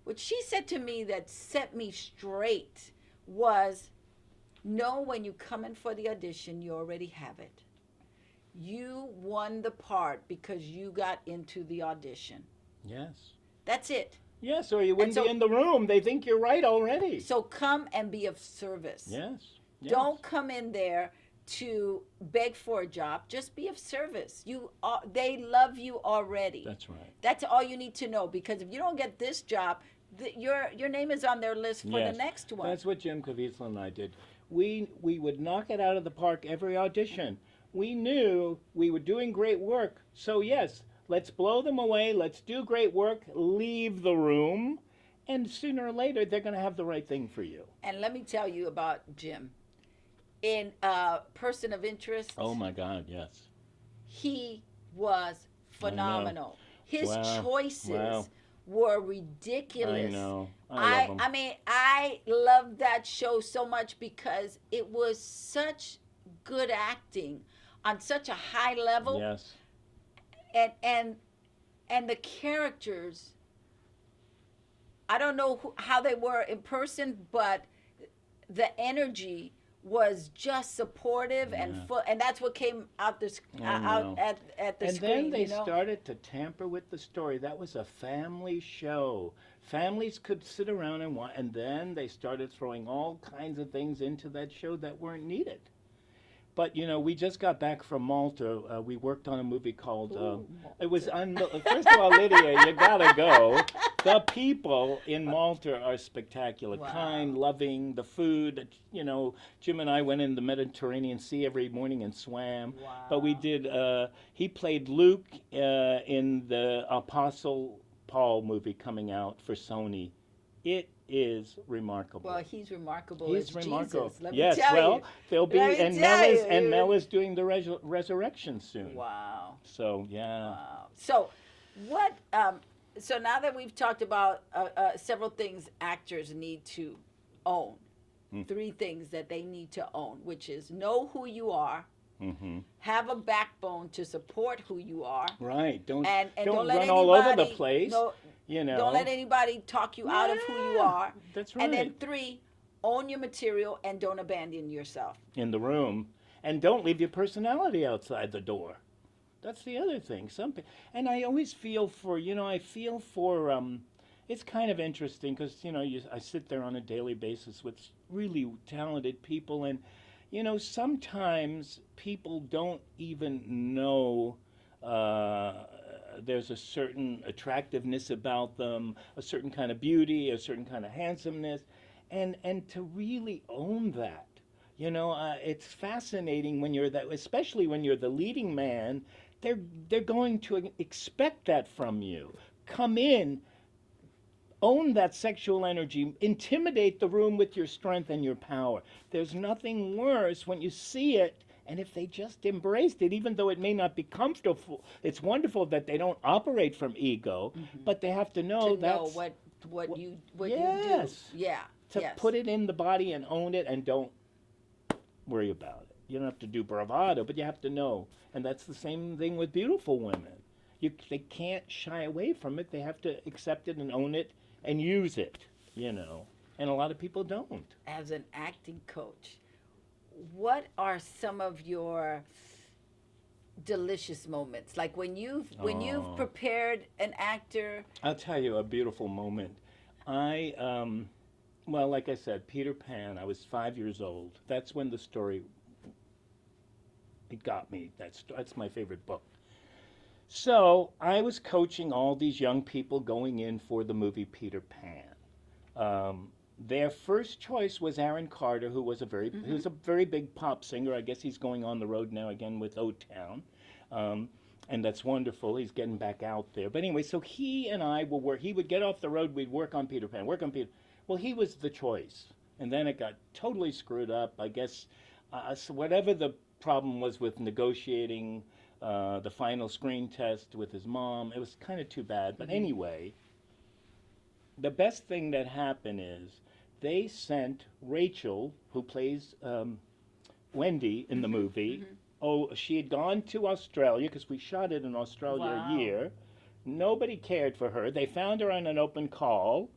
what she said to me that set me straight was, know when you come in for the audition, you already have it. You won the part because you got into the audition. Yes. That's it. Yes, or you wouldn't so- be in the room. They think you're right already. So come and be of service. Yes. Yes. Don't come in there to beg for a job. Just be of service. They love you already. That's right. That's all you need to know, because if you don't get this job, your name is on their list for Yes. the next one. That's what Jim Caviezel and I did. We would knock it out of the park every audition. We knew we were doing great work. So yes, let's blow them away. Let's do great work. Leave the room. And sooner or later, they're going to have the right thing for you. And let me tell you about Jim. In Person of Interest, Oh, my God, yes. he was phenomenal. His Wow. choices Wow. were ridiculous. I know. I love 'em. I mean, I loved that show so much because it was such good acting on such a high level. Yes. And the characters, I don't know how they were in person, but the energy was just supportive and Yeah. full, and that's what came out know. at the And screen. then they you know? started to tamper with the story. That was a family show. Families could sit around and watch, and then they started throwing all kinds of things into that show that weren't needed. But we just got back from Malta. We worked on a movie called. It was first of all, Lydia, you gotta go. The people in Malta are spectacular, Wow. kind, loving. The food, Jim and I went in the Mediterranean Sea every morning and swam. Wow. But we did. He played Luke in the Apostle Paul movie coming out for Sony. It is remarkable. Well, he's remarkable. He's as remarkable. Jesus. Let Yes, me tell well, you. there'll be Let me and tell you. Mel is doing the resurrection soon. Wow. So yeah. Wow. So, what? So now that we've talked about several things actors need to own, 3 things that they need to own, which is know who you are, have a backbone to support who you are, Right. Don't don't let run all over the anybody- place. no, Don't let anybody talk you out of who you Yeah, are. That's right. And then 3, own your material and don't abandon yourself. In the room, and don't leave your personality outside the door. That's the other thing. And I always feel for it's kind of interesting because I sit there on a daily basis with really talented people, and sometimes people don't even know there's a certain attractiveness about them, a certain kind of beauty, a certain kind of handsomeness, and to really own that. It's fascinating when you're that, especially when you're the leading man. They're going to expect that from you. Come in, own that sexual energy, intimidate the room with your strength and your power. There's nothing worse when you see it, and if they just embraced it, even though it may not be comfortable, it's wonderful that they don't operate from ego, but they have to know to that's know what you yes. do. Yeah. to yes. put it in the body and own it, and don't worry about it. You don't have to do bravado, but you have to know. And that's the same thing with beautiful women. They can't shy away from it. They have to accept it and own it and use it, And a lot of people don't. As an acting coach, what are some of your delicious moments? Like when you've prepared an actor. I'll tell you a beautiful moment. Well, like I said, Peter Pan, I was 5 years old. That's when the story, it got me. That's my favorite book. So I was coaching all these young people going in for the movie Peter Pan. Their first choice was Aaron Carter, who was a very big pop singer. I guess he's going on the road now again with O-Town. And that's wonderful. He's getting back out there. But anyway, so he and I will work. He would get off the road. We'd work on Peter Pan, Well, he was the choice. And then it got totally screwed up. I guess so whatever the problem was with negotiating the final screen test with his mom, it was kind of too bad. But anyway, the best thing that happened is they sent Rachel, who plays Wendy in the movie. She had gone to Australia because we shot it in Australia a year. Nobody cared for her. They found her on an open call.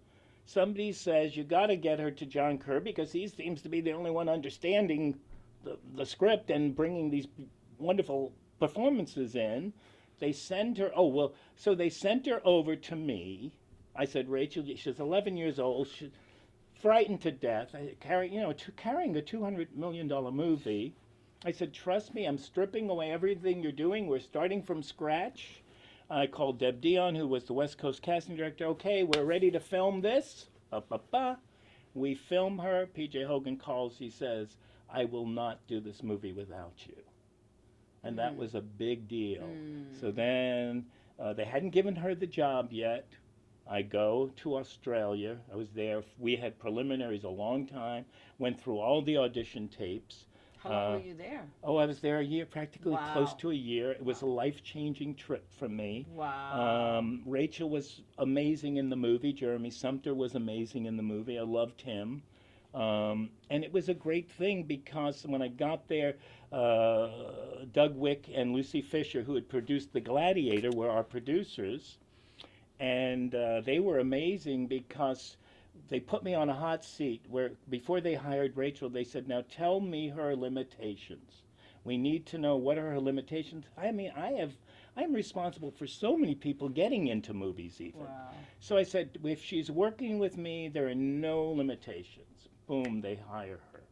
Somebody says, you got to get her to John Kirby because he seems to be the only one understanding the script and bringing these wonderful performances in. They send her. Oh well, so they sent her over to me. I said, Rachel, she's 11 years old. She's frightened to death. Carrying a $200 million movie. I said, trust me, I'm stripping away everything you're doing. We're starting from scratch. I called Deb Dion, who was the West Coast casting director. Okay, we're ready to film this. We film her. PJ Hogan calls. He says, I will not do this movie without you. And that was a big deal. So then they hadn't given her the job yet. I go to Australia. I was there. We had preliminaries a long time. Went through all the audition tapes. How long were you there? Oh, I was there a year, practically Wow. close to a year. It was a life-changing trip for me. Wow. Rachel was amazing in the movie. Jeremy Sumpter was amazing in the movie. I loved him. And it was a great thing because when I got there, Doug Wick and Lucy Fisher, who had produced The Gladiator, were our producers. And they were amazing because they put me on a hot seat where before they hired Rachel, they said, now tell me her limitations. We need to know what are her limitations. I mean, I'm responsible for so many people getting into movies even. Wow. So I said, if she's working with me, there are no limitations. Boom, they hire her.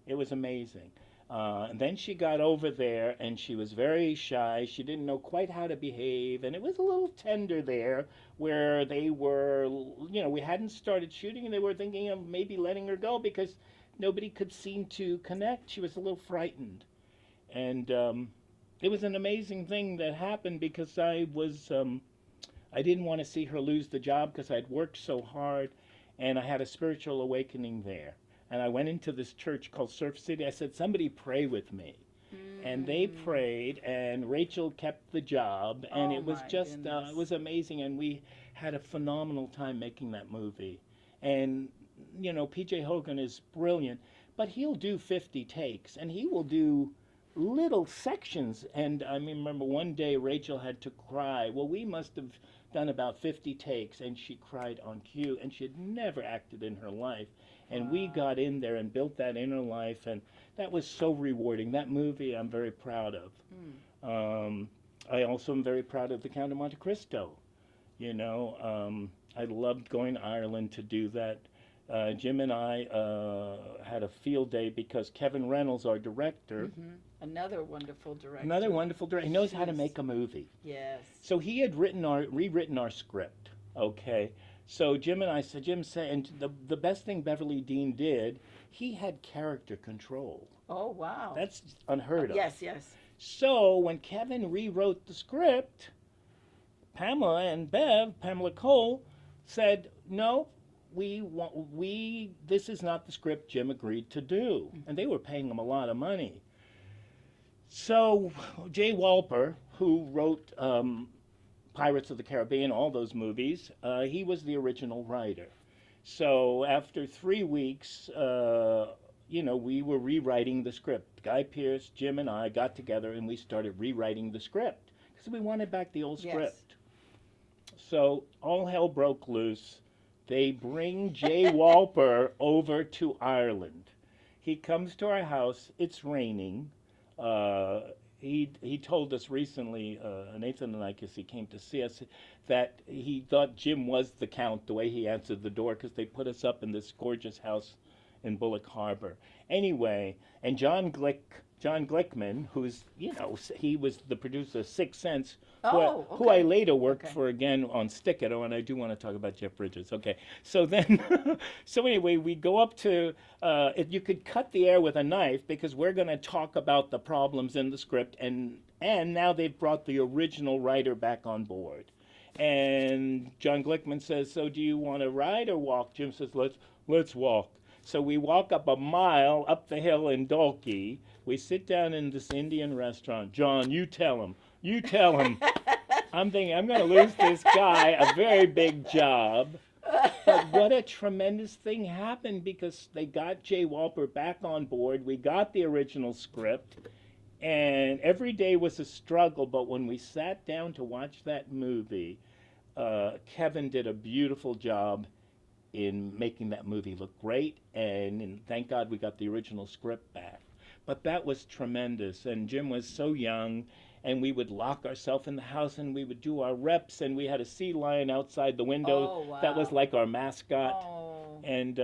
It was amazing. And then she got over there and she was very shy. She didn't know quite how to behave. And it was a little tender there where they were, we hadn't started shooting and they were thinking of maybe letting her go because nobody could seem to connect. She was a little frightened. And it was an amazing thing that happened because I didn't want to see her lose the job because I'd worked so hard and I had a spiritual awakening there. And I went into this church called Surf City. I said, somebody pray with me. And they prayed, and Rachel kept the job. And it was just, it was amazing. And we had a phenomenal time making that movie. And, PJ Hogan is brilliant, but he'll do 50 takes, and he will do little sections. And I remember one day Rachel had to cry. Well, we must have done about 50 takes, and she cried on cue, and she had never acted in her life. And we got in there and built that inner life, and that was so rewarding. That movie I'm very proud of. I also am very proud of The Count of Monte Cristo. I loved going to Ireland to do that. Jim and I had a field day because Kevin Reynolds, our director, Another wonderful director. He knows how to make a movie. Yes. So he had rewritten our script, okay? So Jim and I said, and the best thing Beverly Dean did, he had character control. Oh, wow. That's unheard of. Yes, yes. So when Kevin rewrote the script, Pamela Cole said, no, this is not the script Jim agreed to do. And they were paying him a lot of money. So Jay Walper, who wrote Pirates of the Caribbean, all those movies, he was the original writer. So after 3 weeks, we were rewriting the script. Guy Pearce, Jim, and I got together and we started rewriting the script because we wanted back the old script. So all hell broke loose. They bring Jay Walper over to Ireland. He comes to our house. It's raining. He told us recently, Nathan and I, because he came to see us, that he thought Jim was the Count the way he answered the door because they put us up in this gorgeous house in Bullock Harbor. Anyway, and John Glickman, who's, he was the producer of Sixth Sense, who I later worked for again on Stick It. Oh, and I do want to talk about Jeff Bridges. Okay, so then, so anyway, we go up to, you could cut the air with a knife because we're going to talk about the problems in the script, and now they've brought the original writer back on board. And John Glickman says, so do you want to ride or walk? Jim says, let's walk. So we walk up a mile up the hill in Dalkey. We sit down in this Indian restaurant. John, you tell him. I'm thinking, I'm going to lose this guy a very big job. But what a tremendous thing happened because they got Jay Walper back on board. We got the original script. And every day was a struggle. But when we sat down to watch that movie, Kevin did a beautiful job in making that movie look great, and thank God we got the original script back. But that was tremendous, and Jim was so young, and we would lock ourselves in the house and we would do our reps, and we had a sea lion outside the window. Oh, wow. That was like our mascot. Oh. And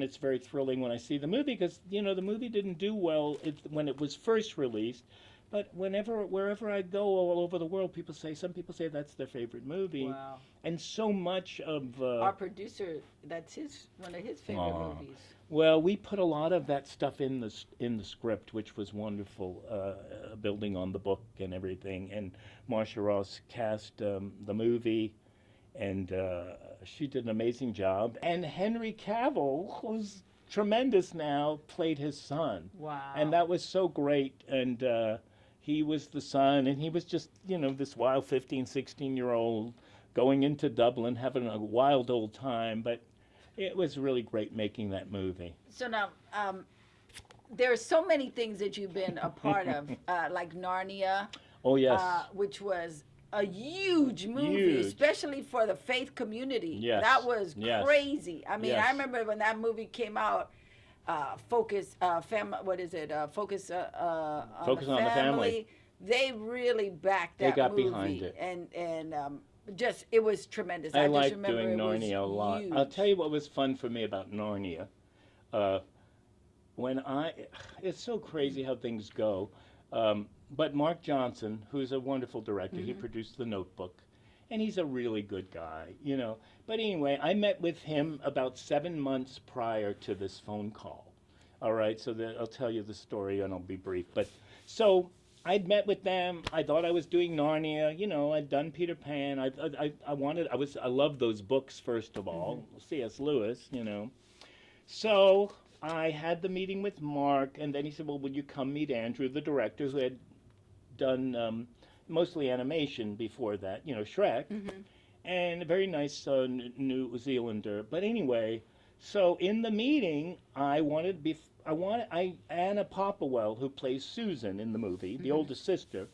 it's very thrilling when I see the movie, because the movie didn't do well when it was first released, but wherever I go all over the world, some people say that's their favorite movie. Wow. And so much of Our producer, that's one of his favorite movies. well, we put a lot of that stuff in the script, which was wonderful, building on the book and everything. And Marcia Ross cast the movie, and she did an amazing job. And Henry Cavill, who's tremendous now, played his son. Wow. And that was so great. And he was the son, and he was just, this wild 15, 16-year-old going into Dublin, having a wild old time. But it was really great making that movie. So now, there are so many things that you've been a part of, like Narnia. Oh, yes. Which was a huge movie, Huge. Especially for the faith community. Yes. That was Yes. crazy. I mean, Yes. I remember when that movie came out. Focus on the family. They really backed that They got movie, behind it. and just it was tremendous. I just like remember doing it was Narnia a lot. huge. I'll tell you what was fun for me about Narnia. It's so crazy how things go. But Mark Johnson, who's a wonderful director, he produced The Notebook, and he's a really good guy, But anyway, I met with him about 7 months prior to this phone call. All right, so I'll tell you the story, and I'll be brief. But so I'd met with them. I thought I was doing Narnia. I'd done Peter Pan. I loved those books, first of all, C.S. Lewis. So I had the meeting with Mark, and then he said, "Well, would you come meet Andrew, the director, who had done mostly animation before that, Shrek, and a very nice New Zealander." But anyway, so in the meeting, Anna Popplewell, who plays Susan in the movie, the oldest sister,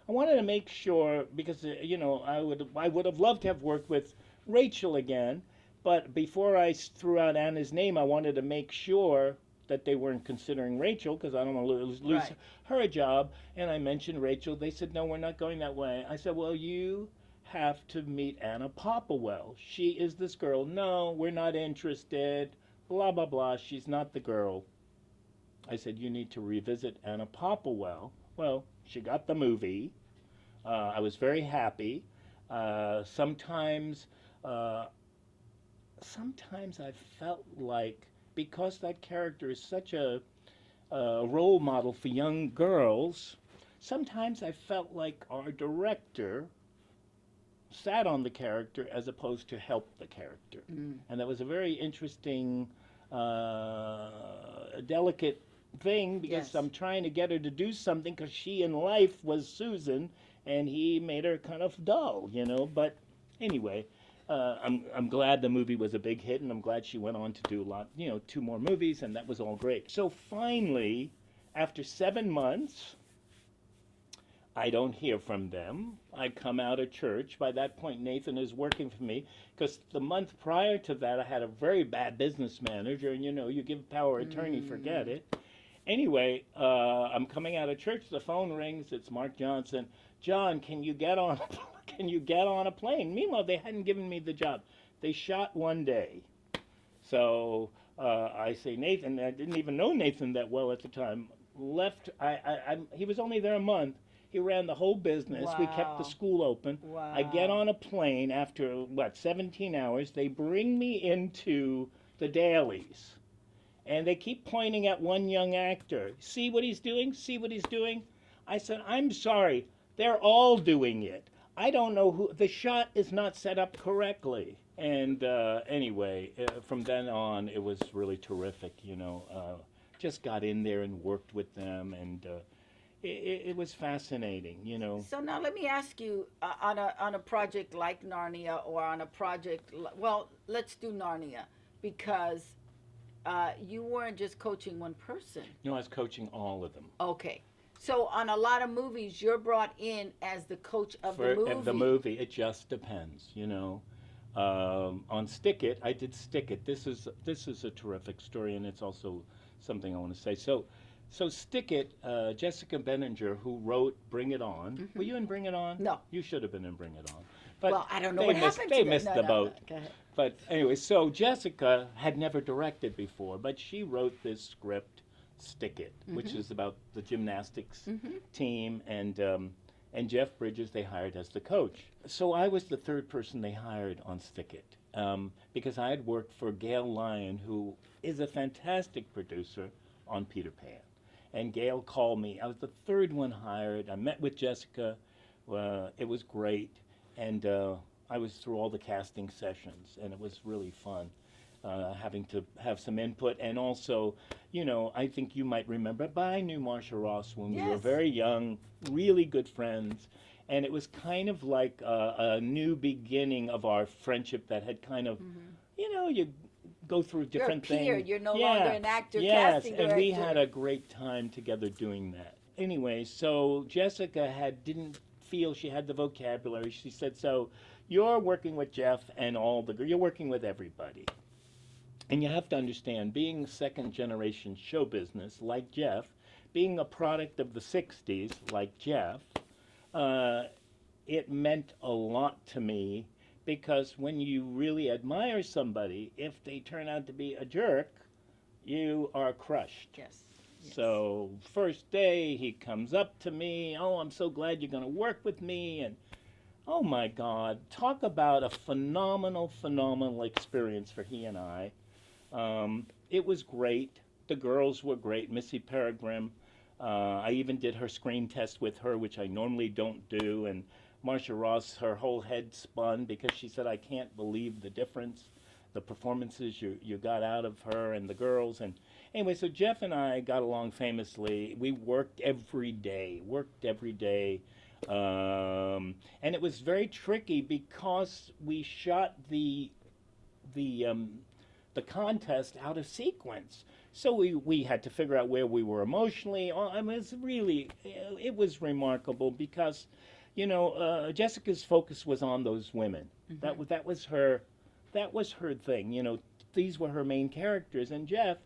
I wanted to make sure, because I would have loved to have worked with Rachel again, but before I threw out Anna's name, I wanted to make sure that they weren't considering Rachel, because I don't want to lose Right. her a job. And I mentioned Rachel. They said, "No, we're not going that way." I said, "Well, you have to meet Anna Popplewell. She is this girl." "No, we're not interested. Blah, blah, blah. She's not the girl." I said, "You need to revisit Anna Popplewell." Well, she got the movie. I was very happy. Sometimes I felt like, because that character is such a role model for young girls, sometimes I felt like our director sat on the character as opposed to help the character. And that was a very interesting, delicate thing, because Yes. I'm trying to get her to do something, because she in life was Susan, and he made her kind of dull, But anyway, I'm glad the movie was a big hit, and I'm glad she went on to do a lot, 2 more movies, and that was all great. So finally, after 7 months, I don't hear from them. I come out of church. By that point, Nathan is working for me, because the month prior to that, I had a very bad business manager, and you give power of attorney, forget it. Anyway, I'm coming out of church. The phone rings. It's Mark Johnson. "John, can you get on a plane?" Meanwhile, they hadn't given me the job. They shot one day. So I say, "Nathan," I didn't even know Nathan that well at the time, left. He was only there a month. He ran the whole business. We kept the Wow. school open. Wow. I get on a plane after, 17 hours. They bring me into the dailies. And they keep pointing at one young actor. "See what he's doing? See what he's doing?" I said, "I'm sorry. They're all doing it. I don't know who. The shot is not set up correctly." And anyway, from then on, it was really terrific. Just got in there and worked with them, and it was fascinating. So now let me ask you, on a project like Narnia, or on a project, well, let's do Narnia, because you weren't just coaching one person. No, I was coaching all of them. Okay. So on a lot of movies, you're brought in as the coach of the movie. The movie, it just depends, On Stick It, I did Stick It. This is a terrific story, and it's also something I want to say. So So Stick It, Jessica Benninger, who wrote Bring It On. Were you in Bring It On? No. You should have been in Bring It On. But Well, I don't know they what missed, happened they to them. missed No, the no, boat. no. Go ahead. But anyway, so Jessica had never directed before, but she wrote this script, Stick It, which is about the gymnastics team, and Jeff Bridges they hired as the coach. So I was the third person they hired on Stick It, because I had worked for Gail Lyon, who is a fantastic producer on Peter Pan. And Gail called me. I was the third one hired. I met with Jessica. It was great. And I was through all the casting sessions, and it was really fun having to have some input. And also, you know, I think you might remember, but I knew Marcia Ross when we were Yes. very young, really good friends. And it was kind of like a new beginning of our friendship that had kind of, you know, you go through different You're a peer. things. You're no Yeah. longer an actor, Yes, casting and we director. had a great time together doing that. Anyway, so Jessica didn't feel she had the vocabulary. She said, "So you're working with Jeff and you're working with everybody." And you have to understand, being second generation show business like Jeff, being a product of the 60s like Jeff, it meant a lot to me, because when you really admire somebody, if they turn out to be a jerk, you are crushed. Yes. Yes. So first day he comes up to me, "Oh, I'm so glad you're going to work with me." And oh my God, talk about a phenomenal experience for he and I. It was great. The girls were great. Missy Peregrine. I even did her screen test with her, which I normally don't do. And Marcia Ross, her whole head spun because she said, "I can't believe the difference, the performances you got out of her and the girls." And anyway, so Jeff and I got along famously. We worked every day. And it was very tricky because we shot the contest out of sequence. So we had to figure out where we were emotionally. I mean, it was remarkable because, you know, Jessica's focus was on those women. That was her thing. You know, these were her main characters. And Jeff,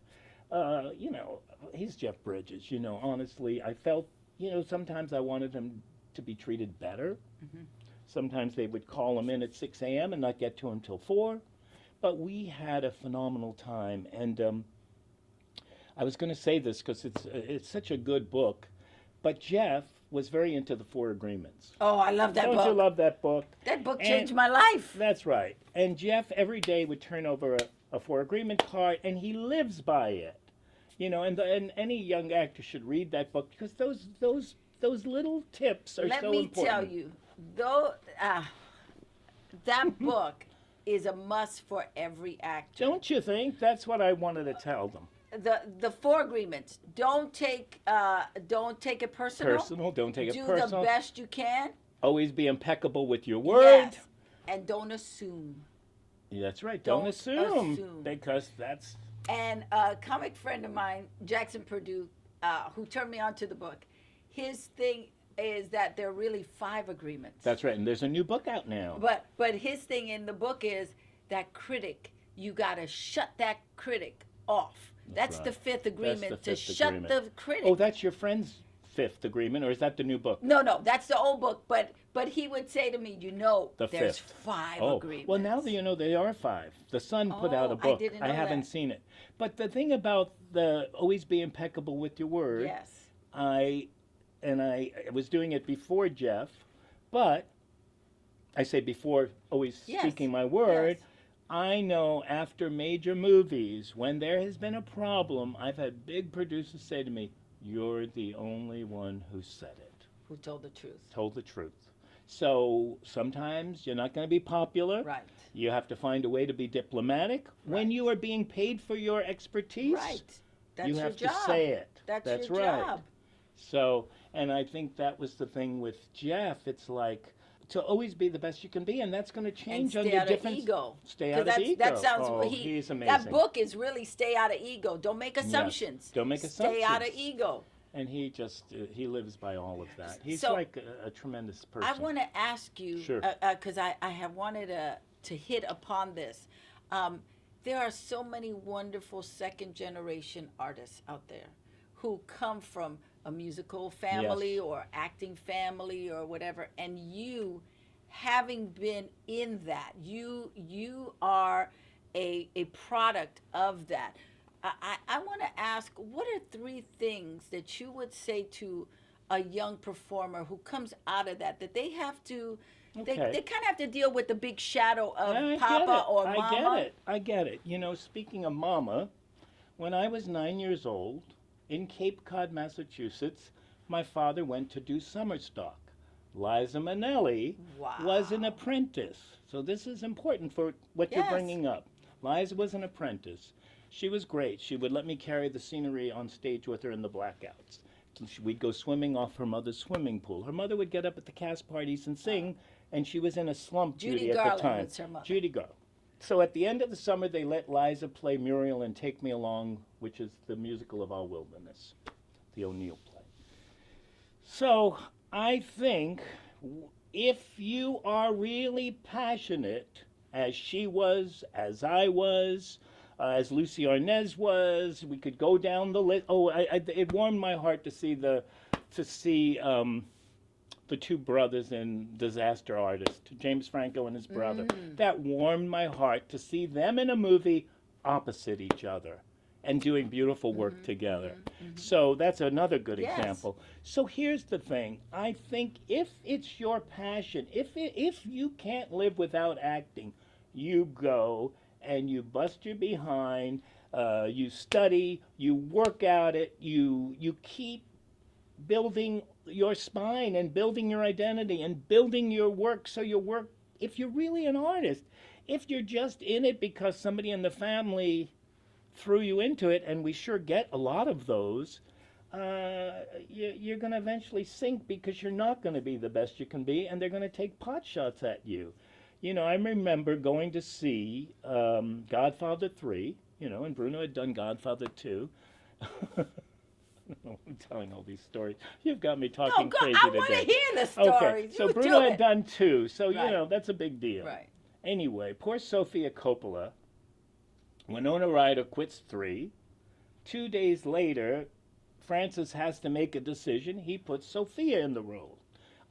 you know, he's Jeff Bridges. You know, honestly, I felt, you know, sometimes I wanted him to be treated better. Sometimes they would call him in at 6 a.m. and not get to him till 4. But we had a phenomenal time. And I was going to say this because it's such a good book, but Jeff was very into the Four Agreements. Oh, I love that Don't book. you love that book? That book And- changed my life. That's right. And Jeff every day would turn over a Four Agreement card, and he lives by it. You know, and any young actor should read that book because those little tips are Let so me important. tell you, though, that book is a must for every actor. Don't you think? That's what I wanted to tell them. The four agreements. Don't take it personal. Personal, don't take it Do personal. the best you can. Always be impeccable with your word. Yes. And don't assume. That's right. Don't Don't assume, assume. because that's And a comic friend of mine, Jackson Purdue, who turned me on to the book, his thing is that there are really 5 agreements. right. And there's a new book out now. But his thing in the book is that critic, you got to shut that critic off. That's right. the 5th agreement, the to 5th shut agreement. the critic. Oh, that's your friend's 5th agreement, or is that the new book? No, that's the old book. But he would say to me, The there's 5th. 5 Oh, agreements. well, now that you know there are 5. The Sun put out Oh, a book. I didn't know haven't that. seen it. But the thing about the always be impeccable with your word, Yes. I was doing it before Jeff, but I say before always Yes, speaking my word. yes. I know after major movies, when there has been a problem, I've had big producers say to me, "You're the only one who said it, Who told the truth. told the truth." So sometimes you're not going to be popular. Right. You have to find a way to be diplomatic. When Right. you are being paid for your expertise, Right. That's you your have job. to say it. That's your right. job. So, and I think that was the thing with Jeff. It's like to always be the best you can be, and that's going to And change stay under out different. of ego. Stay 'Cause out of ego. That sounds. Oh, he's amazing. That book is really stay out of ego. Don't make assumptions. Don't make Stay out of assumptions. ego. And he just he lives by all of that. He's So, like a tremendous person. I want to ask you, Sure. because I have wanted to hit upon this. There are so many wonderful second generation artists out there who come from a musical family Yes. or acting family or whatever, and you having been in that, you are a product of that. I want to ask, what are three things that you would say to a young performer who comes out of that they have to Okay. they kind of have to deal with the big shadow of I get papa it. or I get mama? it. I get it. You know, speaking of mama, when I was 9 years old in Cape Cod, Massachusetts, my father went to do summer stock. Liza Minnelli was an Wow. apprentice. So this is important for what you're Yes. bringing up. Liza was an apprentice. She was great. She would let me carry the scenery on stage with her in the blackouts. We'd go swimming off her mother's swimming pool. Her mother would get up at the cast parties and sing, and she was in a slump, Judy Judy, at the Garland time. was her mother. Judy Garland. So at the end of the summer, they let Liza play Muriel in Take Me Along, which is the musical of Our Wilderness, the O'Neill play. So I think if you are really passionate, as she was, as I was, as Lucy Arnaz was, we could go down the list. Oh, it warmed my heart to see the two brothers in Disaster Artist, James Franco and his brother. That warmed my heart to see them in a movie opposite each other and doing beautiful work together. So that's another good Yes. example. So here's the thing. I think if it's your passion, if you can't live without acting, you go and you bust your behind, you study, you work at it, you keep building your spine and building your identity and building your work. So your work, if you're really an artist, if you're just in it because somebody in the family threw you into it, and we sure get a lot of those, you're going to eventually sink because you're not going to be the best you can be, and they're going to take pot shots at you. You know, I remember going to see Godfather 3, you know, and Bruno had done Godfather 2. I'm telling all these stories. You've got me No, talking go, crazy I today. want to hear the Okay, stories. so You Bruno do had it. done 2, so, Right. you know, that's a big deal. Right. Anyway, poor Sofia Coppola. Winona Ryder quits 3. 2 days later, Francis has to make a decision. He puts Sophia in the role.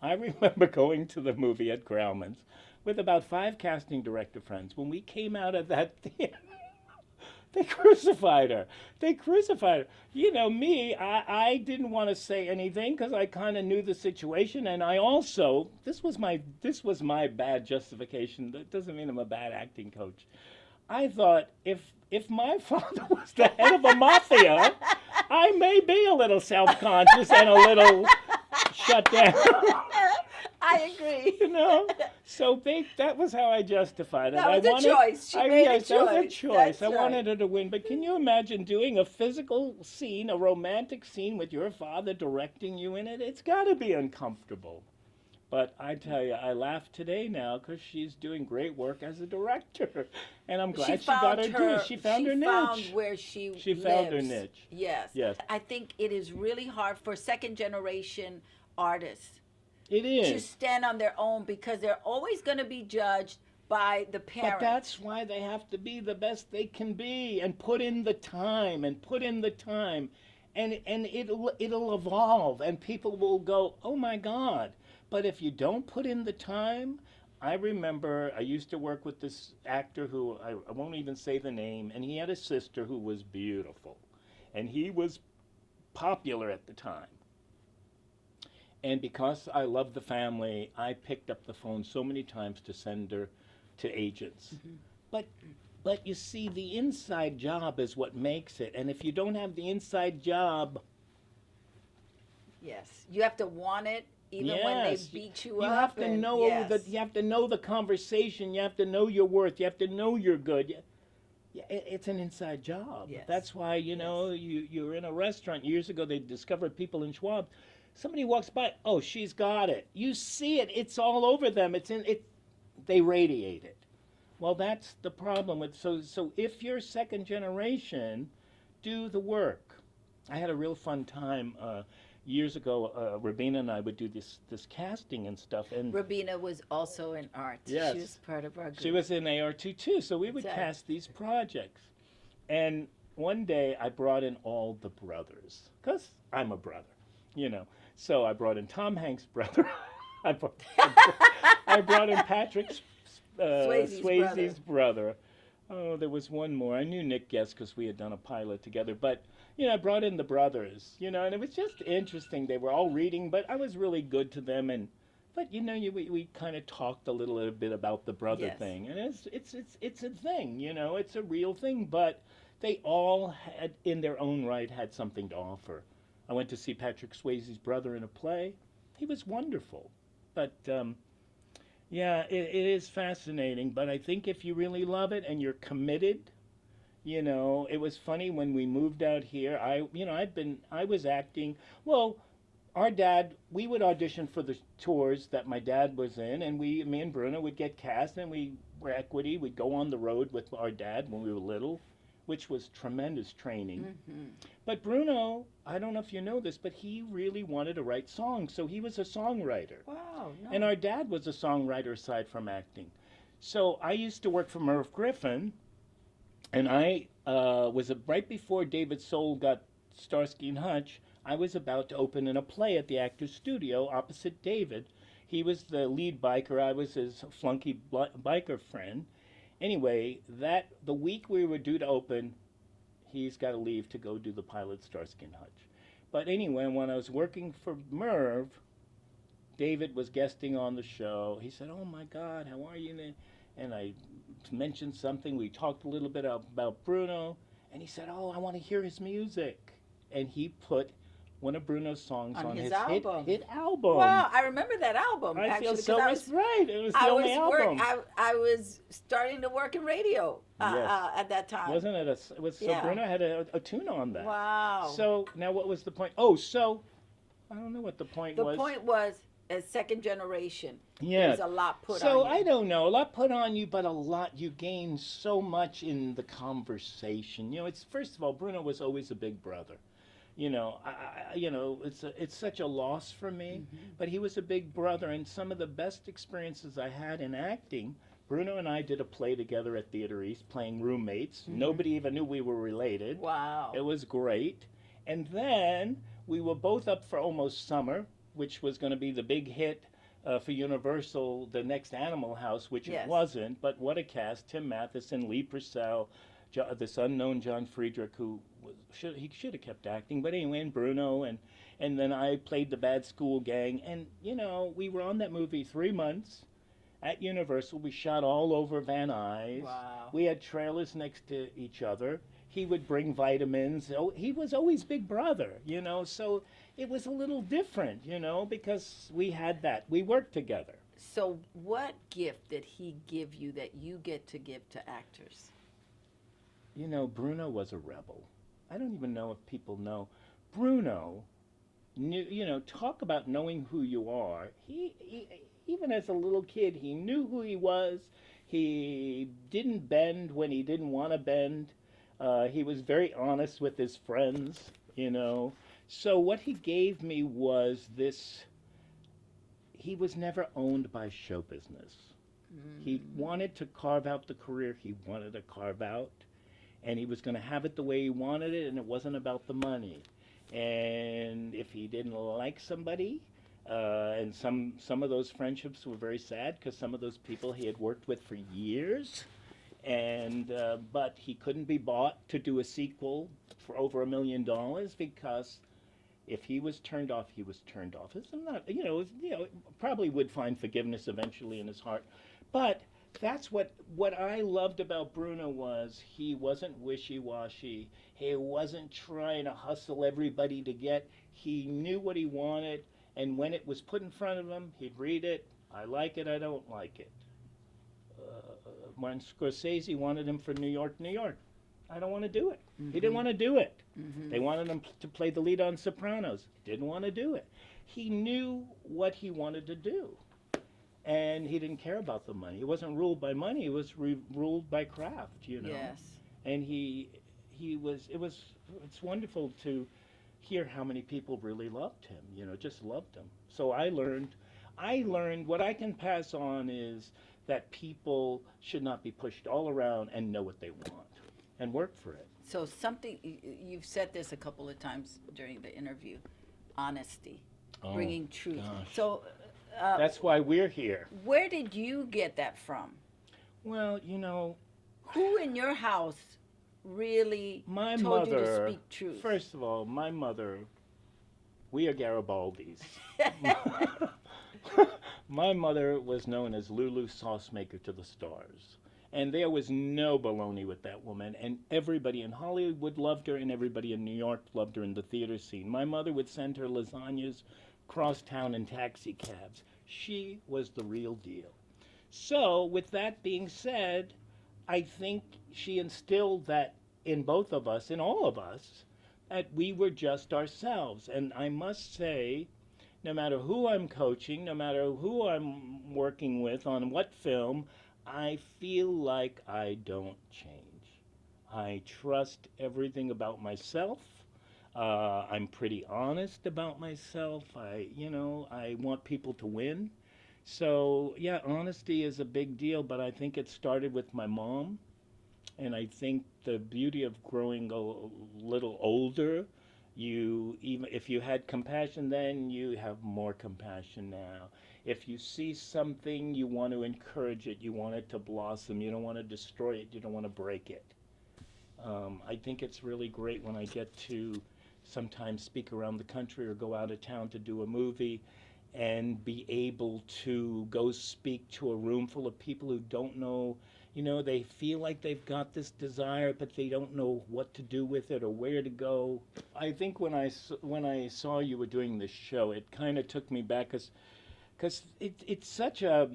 I remember going to the movie at Grauman's with about 5 casting director friends. When we came out of that theater, they crucified her. They crucified her. You know, me, I didn't want to say anything because I kind of knew the situation, and I also, this was my bad justification. That doesn't mean I'm a bad acting coach. I thought if my father was the head of a mafia, I may be a little self-conscious and a little shut down. I agree. You know, so that was how I justified it. That was I a wanted, choice. She made a yes, that was a choice. choice. That's I right. wanted her to win. But can you imagine doing a physical scene, a romantic scene with your father directing you in it? It's got to be uncomfortable. But I tell you, I laugh today now because she's doing great work as a director, and I'm glad she got her due. She found her niche. She found where she found her lives. niche. Yes. Yes. I think it is really hard for second generation artists It to is. stand on their own because they're always going to be judged by the parents. But that's why they have to be the best they can be and put in the time and put in the time. And it'll evolve and people will go, oh my God. But if you don't put in the time, I remember I used to work with this actor who I won't even say the name, and he had a sister who was beautiful. And he was popular at the time. And because I love the family, I picked up the phone so many times to send her to agents. But you see, the inside job is what makes it. And if you don't have the inside job, Yes. You have to want it even when they yes, beat you you up. have to and- know yes. that. You have to know the conversation. You have to know your worth. You have to know you're good. It's an inside job. Yes. That's why you're in a restaurant. Years ago, they discovered people in Schwab. Somebody walks by. Oh, she's got it. You see it. It's all over them. It's in it. They radiate it. Well, that's the problem with so if you're second generation, do the work. I had a real fun time years ago. Rabina and I would do this casting and stuff, and Rabina was also in art. Yes. She was part of our group. she was in AR2 too. So we would Exactly. cast these projects, and one day I brought in all the brothers because I'm a brother, you know. So I brought in Tom Hanks' brother. I, brought, I brought in Patrick Swayze's brother. Oh, there was one more. I knew Nick Guest because we had done a pilot together. But, you know, I brought in the brothers, you know, and it was just interesting. They were all reading, but I was really good to them. But, you know, we kind of talked a little bit about the brother Yes. thing. And it's a thing, you know, it's a real thing. But they all had, in their own right, had something to offer. I went to see Patrick Swayze's brother in a play. He was wonderful. But, yeah, it is fascinating, but I think if you really love it and you're committed, you know, it was funny when we moved out here. I was acting. Well, our dad, we would audition for the tours that my dad was in, and me and Bruno would get cast, and we were equity. We'd go on the road with our dad when we were little, which was tremendous training. Mm-hmm. But Bruno, I don't know if you know this, but he really wanted to write songs, so he was a songwriter. Wow. No. And our dad was a songwriter aside from acting. So I used to work for Merv Griffin, and I was right before David Soul got Starsky and Hutch. I was about to open in a play at the Actors Studio opposite David. He was the lead biker. I was his flunky biker friend. Anyway, the week we were due to open, he's got to leave to go do the pilot Starsky and Hutch. But anyway, when I was working for Merv, David was guesting on the show. He said, "Oh my God, how are you?" And I mentioned something. We talked a little bit about Bruno, and he said, "Oh, I want to hear his music." And he put one of Bruno's songs on his album. hit album. Wow, I remember that album. I actually, feel so right. It was the I only was album. I was starting to work in radio Yes. at that time. Wasn't it? So Yeah. Bruno had a tune on that. Wow. So now what was the point? Oh, so I don't know what the point was. The point was, as second generation, Yeah. there's a lot put on So you. I don't know, a lot put on you, but a lot you gain so much in the conversation. You know, it's first of all, Bruno was always a big brother. You know, it's such a loss for me, but he was a big brother, and some of the best experiences I had in acting. Bruno and I did a play together at Theater East, playing roommates. Nobody even knew we were related. Wow. It was great. And then we were both up for Almost Summer, which was going to be the big hit for Universal, the next Animal House, which Yes. it wasn't. But what a cast. Tim Matheson, Lee Purcell, this unknown John Friedrich, who he should have kept acting. But anyway, and Bruno, and then I played the bad school gang. And, you know, we were on that movie 3 months at Universal. We shot all over Van Nuys. Wow. We had trailers next to each other. He would bring vitamins. Oh, he was always Big Brother, you know, so it was a little different, you know, because we had that. We worked together. So what gift did he give you that you get to give to actors? You know, Bruno was a rebel. I don't even know if people know. Bruno knew, you know, talk about knowing who you are. He even as a little kid, he knew who he was. He didn't bend when he didn't want to bend. He was very honest with his friends, you know. So what he gave me was this. He was never owned by show business. He wanted to carve out the career he wanted to carve out, and he was going to have it the way he wanted it, and it wasn't about the money. And if he didn't like somebody, and some of those friendships were very sad because some of those people he had worked with for years, and but he couldn't be bought to do a sequel for over $1 million because if he was turned off, he was turned off. It's not, probably would find forgiveness eventually in his heart, but that's what I loved about Bruno was he wasn't wishy-washy. He wasn't trying to hustle everybody to get. He knew what he wanted, and when it was put in front of him, he'd read it. I like it. I don't like it. When Scorsese wanted him for New York, I don't want to do it. He didn't want to do it. They wanted him to play the lead on Sopranos. Didn't want to do it. He knew what he wanted to do. And he didn't care about the money. He wasn't ruled by money. He was ruled by craft, you know. Yes. And it's wonderful to hear how many people really loved him, just loved him. So I learned what I can pass on is that people should not be pushed all around and know what they want. and work for it. So something you've said this a couple of times during the interview, honesty, Oh, bringing truth. gosh. So That's why we're here. where did you get that from? Well, Who in your house really my told you to mother, speak truth? first of all, my mother, we are Garibaldis. My mother was known as Lulu Sauce Maker to the Stars. And there was no baloney with that woman. And everybody in Hollywood loved her, and everybody in New York loved her in the theater scene. My mother would send her lasagnas cross town in taxi cabs. She was the real deal. So, with that being said, I think she instilled that in both of us, in all of us, that we were just ourselves. And I must say, no matter who I'm coaching, no matter who I'm working with on what film, I feel like I don't change. I trust everything about myself. I'm pretty honest about myself. I want people to win. So, yeah, honesty is a big deal, but I think it started with my mom. And I think the beauty of growing a little older, even if you had compassion then, you have more compassion now. If you see something, you want to encourage it, you want it to blossom, you don't want to destroy it, you don't want to break it. I think it's really great when I get to sometimes speak around the country or go out of town to do a movie and be able to go speak to a room full of people who don't know. They feel like they've got this desire, but they don't know what to do with it or where to go. I think when I saw you were doing this show, it kind of took me back, because it's such a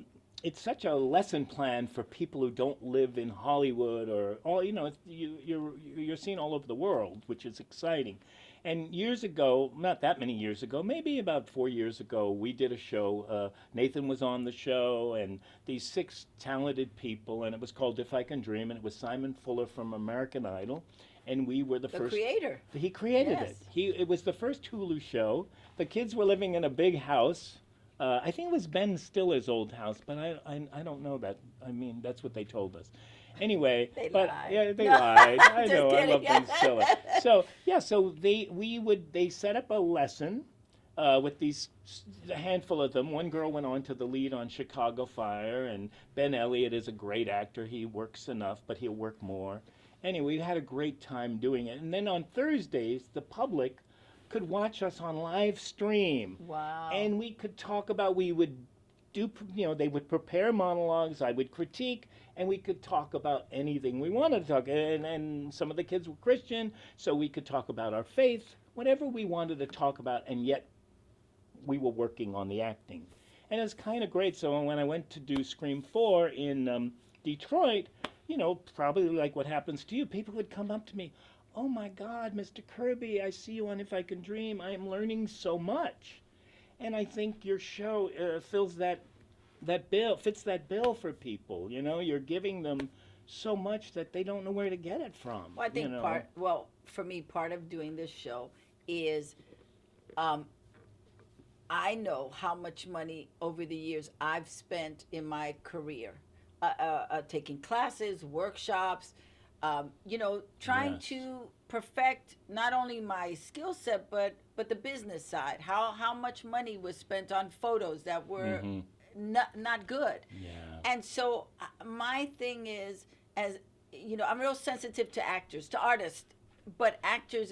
lesson plan for people who don't live in Hollywood or all. You're seen all over the world, which is exciting. And years ago, not that many years ago, maybe about 4 years ago, we did a show. Nathan was on the show, and these 6 talented people, and it was called If I Can Dream, and it was Simon Fuller from American Idol, and we were the first. The creator. He created Yes. it. It was the first Hulu show. The kids were living in a big house. I think it was Ben Stiller's old house, but I don't know that. I mean, that's what they told us. Anyway, They but lied. yeah, they No, lied. I just know. I love kidding. Ben Stiller. So yeah, so they set up a lesson with a handful of them. One girl went on to the lead on Chicago Fire, and Ben Elliott is a great actor. He works enough, but he'll work more. Anyway, we had a great time doing it. And then on Thursdays, the public could watch us on live stream. Wow. And we could talk about, we would they would prepare monologues, I would critique, and we could talk about anything we wanted to talk. And some of the kids were Christian, so we could talk about our faith, whatever we wanted to talk about, and yet we were working on the acting. And it was kind of great. So when I went to do Scream 4 in Detroit, probably like what happens to you, people would come up to me, "Oh my God, Mr. Kirby, I see you on If I Can Dream. I am learning so much." And I think your show fits that bill for people. You're giving them so much that they don't know where to get it from. Well, I think for me, part of doing this show is I know how much money over the years I've spent in my career, taking classes, workshops, trying Yes. to perfect not only my skill set but the business side. How much money was spent on photos that were not good. Yeah. And so my thing is, as I'm real sensitive to actors, to artists, but actors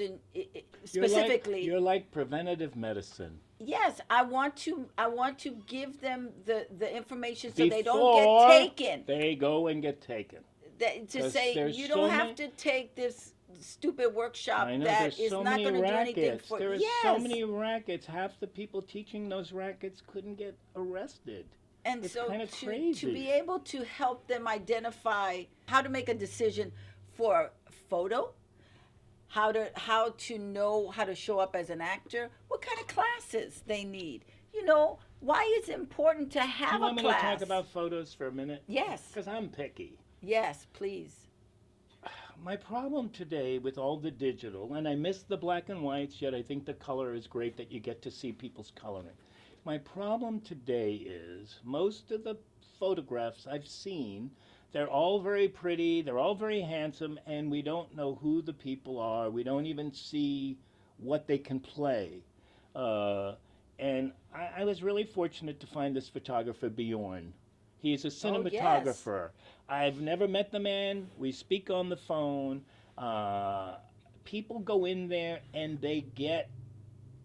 specifically. You're like preventative medicine. Yes, I want to give them the information so Before they don't get taken. They go and get taken. To 'Cause say there's you so don't many- have to take this stupid workshop I know that there's is so not many going to do anything rackets. for There are yes. so many rackets. Half the people teaching those rackets couldn't get arrested. And It's so kinda to crazy. be able to help them identify how to make a decision for a photo, how to know how to show up as an actor, what kind of classes they need. Why is it important to have You want a me class? to talk about photos for a minute? Yes. Because I'm picky. Yes, please. My problem today with all the digital, and I miss the black and whites, yet I think the color is great that you get to see people's coloring. My problem today is most of the photographs I've seen They're all very pretty, they're all very handsome, and we don't know who the people are. We don't even see what they can play. And I was really fortunate to find this photographer, Bjorn. He's a Oh, yes. cinematographer. I've never met the man. We speak on the phone. People go in there and they get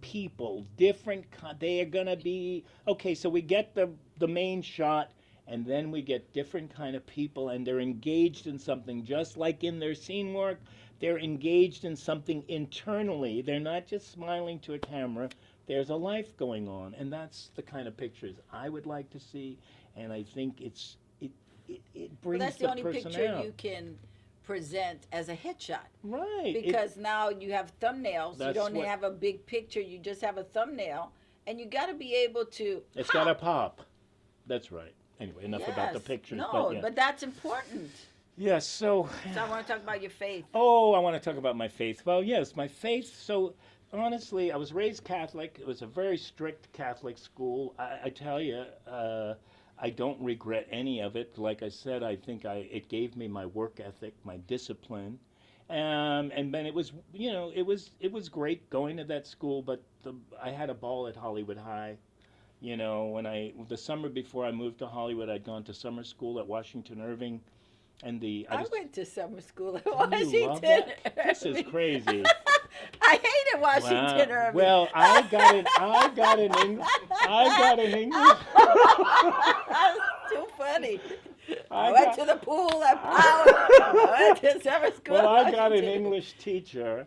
people, different. They are gonna be okay. So we get the main shot, and then we get different kind of people, and they're engaged in something, just like in their scene work. They're engaged in something internally. They're not just smiling to a camera. There's a life going on, and that's the kind of pictures I would like to see. And I think it brings Well, that's the only person picture out. you can present as a headshot. Right. Because now you have thumbnails. You That's don't what- have a big picture. You just have a thumbnail, and you got to be able to. It's got to pop. That's right. Anyway, enough about the Yes. pictures. No, yeah. but that's important. Yes, so. So I want to talk about your faith. Oh, I want to talk about my faith. Well, yes, my faith. So, honestly, I was raised Catholic. It was a very strict Catholic school. I tell you, I don't regret any of it. Like I said, I think it gave me my work ethic, my discipline. And then it was, it was great going to that school, but I had a ball at Hollywood High. When the summer before I moved to Hollywood, I'd gone to summer school at Washington Irving. And I went to summer school at You Washington. love that? This is Irving. crazy. I hated Washington Wow. Irving. Well, I got an English. That's too funny. I I went got- to the pool at Power. I went to summer school. Well, at I got an Washington. English teacher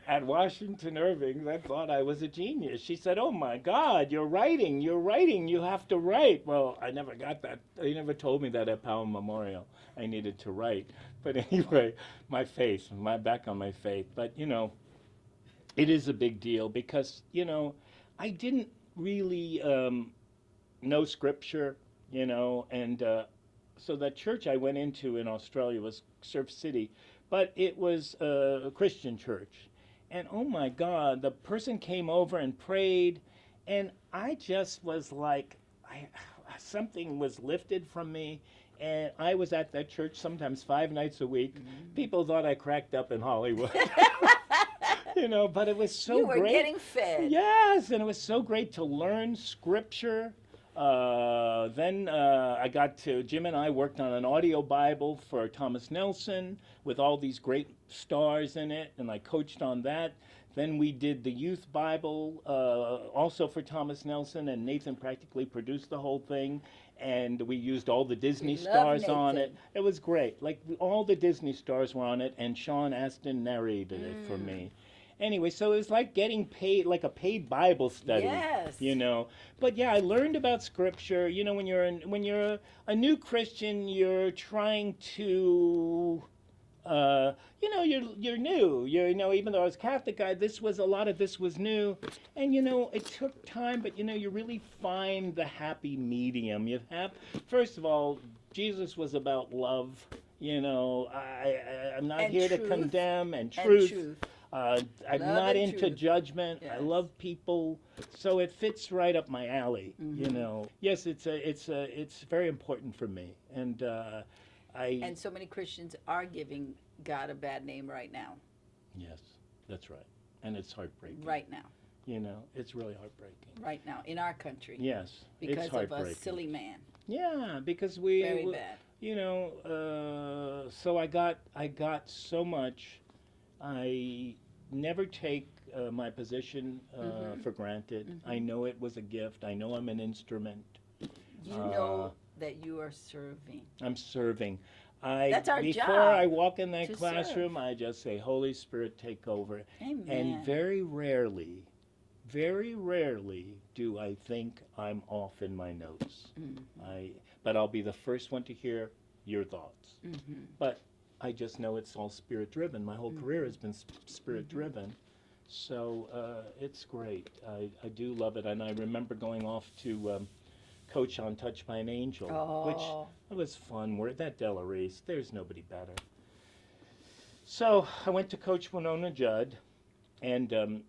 at Washington Irving that thought I was a genius. She said, "Oh my God, you're writing. You have to write." Well, I never got that. They never told me that at Powell Memorial. I needed to write. But anyway, back on my faith. But it is a big deal because I didn't really know scripture, and so that church I went into in Australia was Surf City, but it was a Christian church. And oh my God, the person came over and prayed, and I just was like, something was lifted from me. And I was at that church sometimes 5 nights a week. Mm-hmm. People thought I cracked up in Hollywood. But it was so You were great. getting fed. Yes, and it was so great to learn scripture. Then Jim and I worked on an audio Bible for Thomas Nelson with all these great stars in it, and I coached on that. Then we did the youth Bible also for Thomas Nelson, and Nathan practically produced the whole thing. And we used all the Disney We love stars on Nathan. it. It was great. Like all the Disney stars were on it, and Sean Astin narrated it for me. Anyway, so it was like getting paid, like a paid Bible study. Yes. But yeah, I learned about scripture. When you're a new Christian, you're trying to, you're new. Even though I was a Catholic guy, a lot of this was new, and it took time. But you really find the happy medium. First of all, Jesus was about love. I'm not And here to truth. condemn and And truth. truth. I'm Love not and into truth. judgment. I Yes. love people, so it fits right up my alley. Mm-hmm. Yes, it's very important for me, and And so many Christians are giving God a bad name right now. yes, that's right, and it's heartbreaking. Right now. It's really heartbreaking. Right now. In our country. Yes, Because it's of heartbreaking. a silly man. Yeah, because Very bad. So I got so much. I never take my position for granted. I know it was a gift. I know I'm an instrument. You know that you are serving. I'm serving. That's our before job, I walk in that to classroom, I just say, Holy Spirit, take over. Amen. And very rarely do I think I'm off in my notes. But I'll be the first one to hear your thoughts. But I just know it's all spirit driven. My whole career has been spirit driven. So it's great. I do love it. And I remember going off to coach on Touched by an Angel, which it was fun. We're at that Della Reese. There's nobody better. So I went to coach Winona Judd, and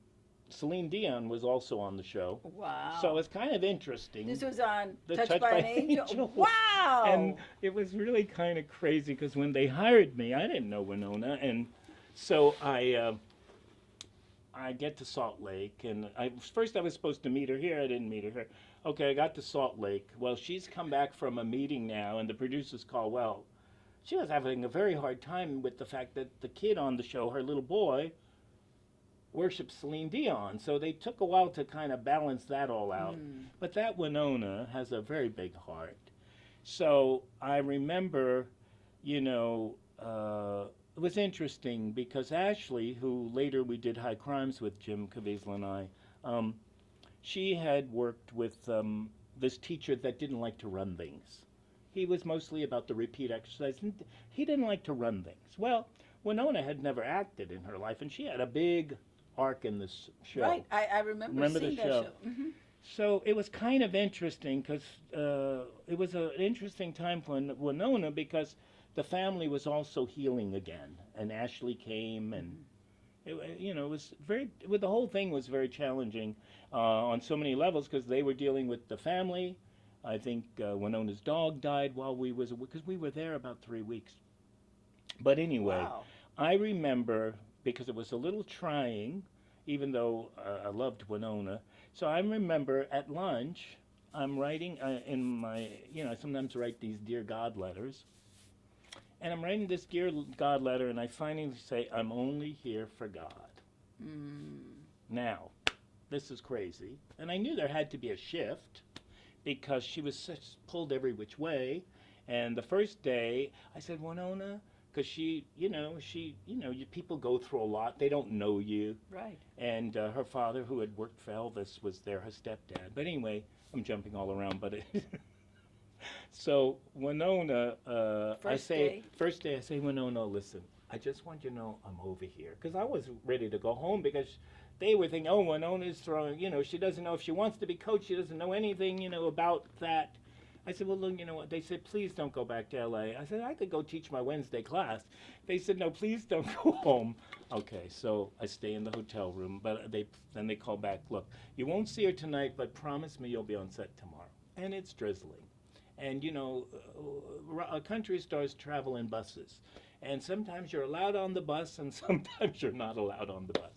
Celine Dion was also on the show. Wow. So it's kind of interesting. This was on The Touched by an Angel. Wow. And it was really kind of crazy because when they hired me, I didn't know Winona, and so I get to Salt Lake, and first I was supposed to meet her here. I didn't meet her here. Okay, I got to Salt Lake. Well, she's come back from a meeting now, and the producers call. Well, she was having a very hard time with the fact that the kid on the show, her little boy, worships Celine Dion. So they took a while to kind of balance that all out. But that Winona has a very big heart. So I remember, you know, it was interesting because Ashley, who later we did High Crimes with Jim Caviezel and I, she had worked with this teacher that didn't like to run things. He was mostly about the repeat exercise. And he didn't like to run things. Well, Winona had never acted in her life, and she had a big arc in this show. Right, I remember seeing the that show. show. Mm-hmm. So it was kind of interesting because it was an interesting time for Winona because the family was also healing again, and Ashley came, and it was the whole thing was very challenging on so many levels because they were dealing with the family. I think Winona's dog died while because we were there about 3 weeks. But anyway, Wow. I remember because it was a little trying, even though I loved Winona. So I remember at lunch, I'm writing in my, I sometimes write these Dear God letters. And I'm writing this Dear God letter, and I finally say, I'm only here for God. Now, this is crazy. And I knew there had to be a shift because she was pulled every which way. And the first day, I said, Winona, because people go through a lot. They don't know you. Right. And her father, who had worked for Elvis, was there, her stepdad. But anyway, I'm jumping all around. But so Winona, First day, I say, Winona, listen, I just want you to know I'm over here. Because I was ready to go home because they were thinking, oh, Winona's throwing, she doesn't know if she wants to be coached. She doesn't know anything, about that. I said, well, look, you know what? They said, please don't go back to L.A. I said, I could go teach my Wednesday class. They said, no, please don't go home. Okay, so I stay in the hotel room, but then they call back, look, you won't see her tonight, but promise me you'll be on set tomorrow. And it's drizzling. And, country stars travel in buses. And sometimes you're allowed on the bus, and sometimes you're not allowed on the bus.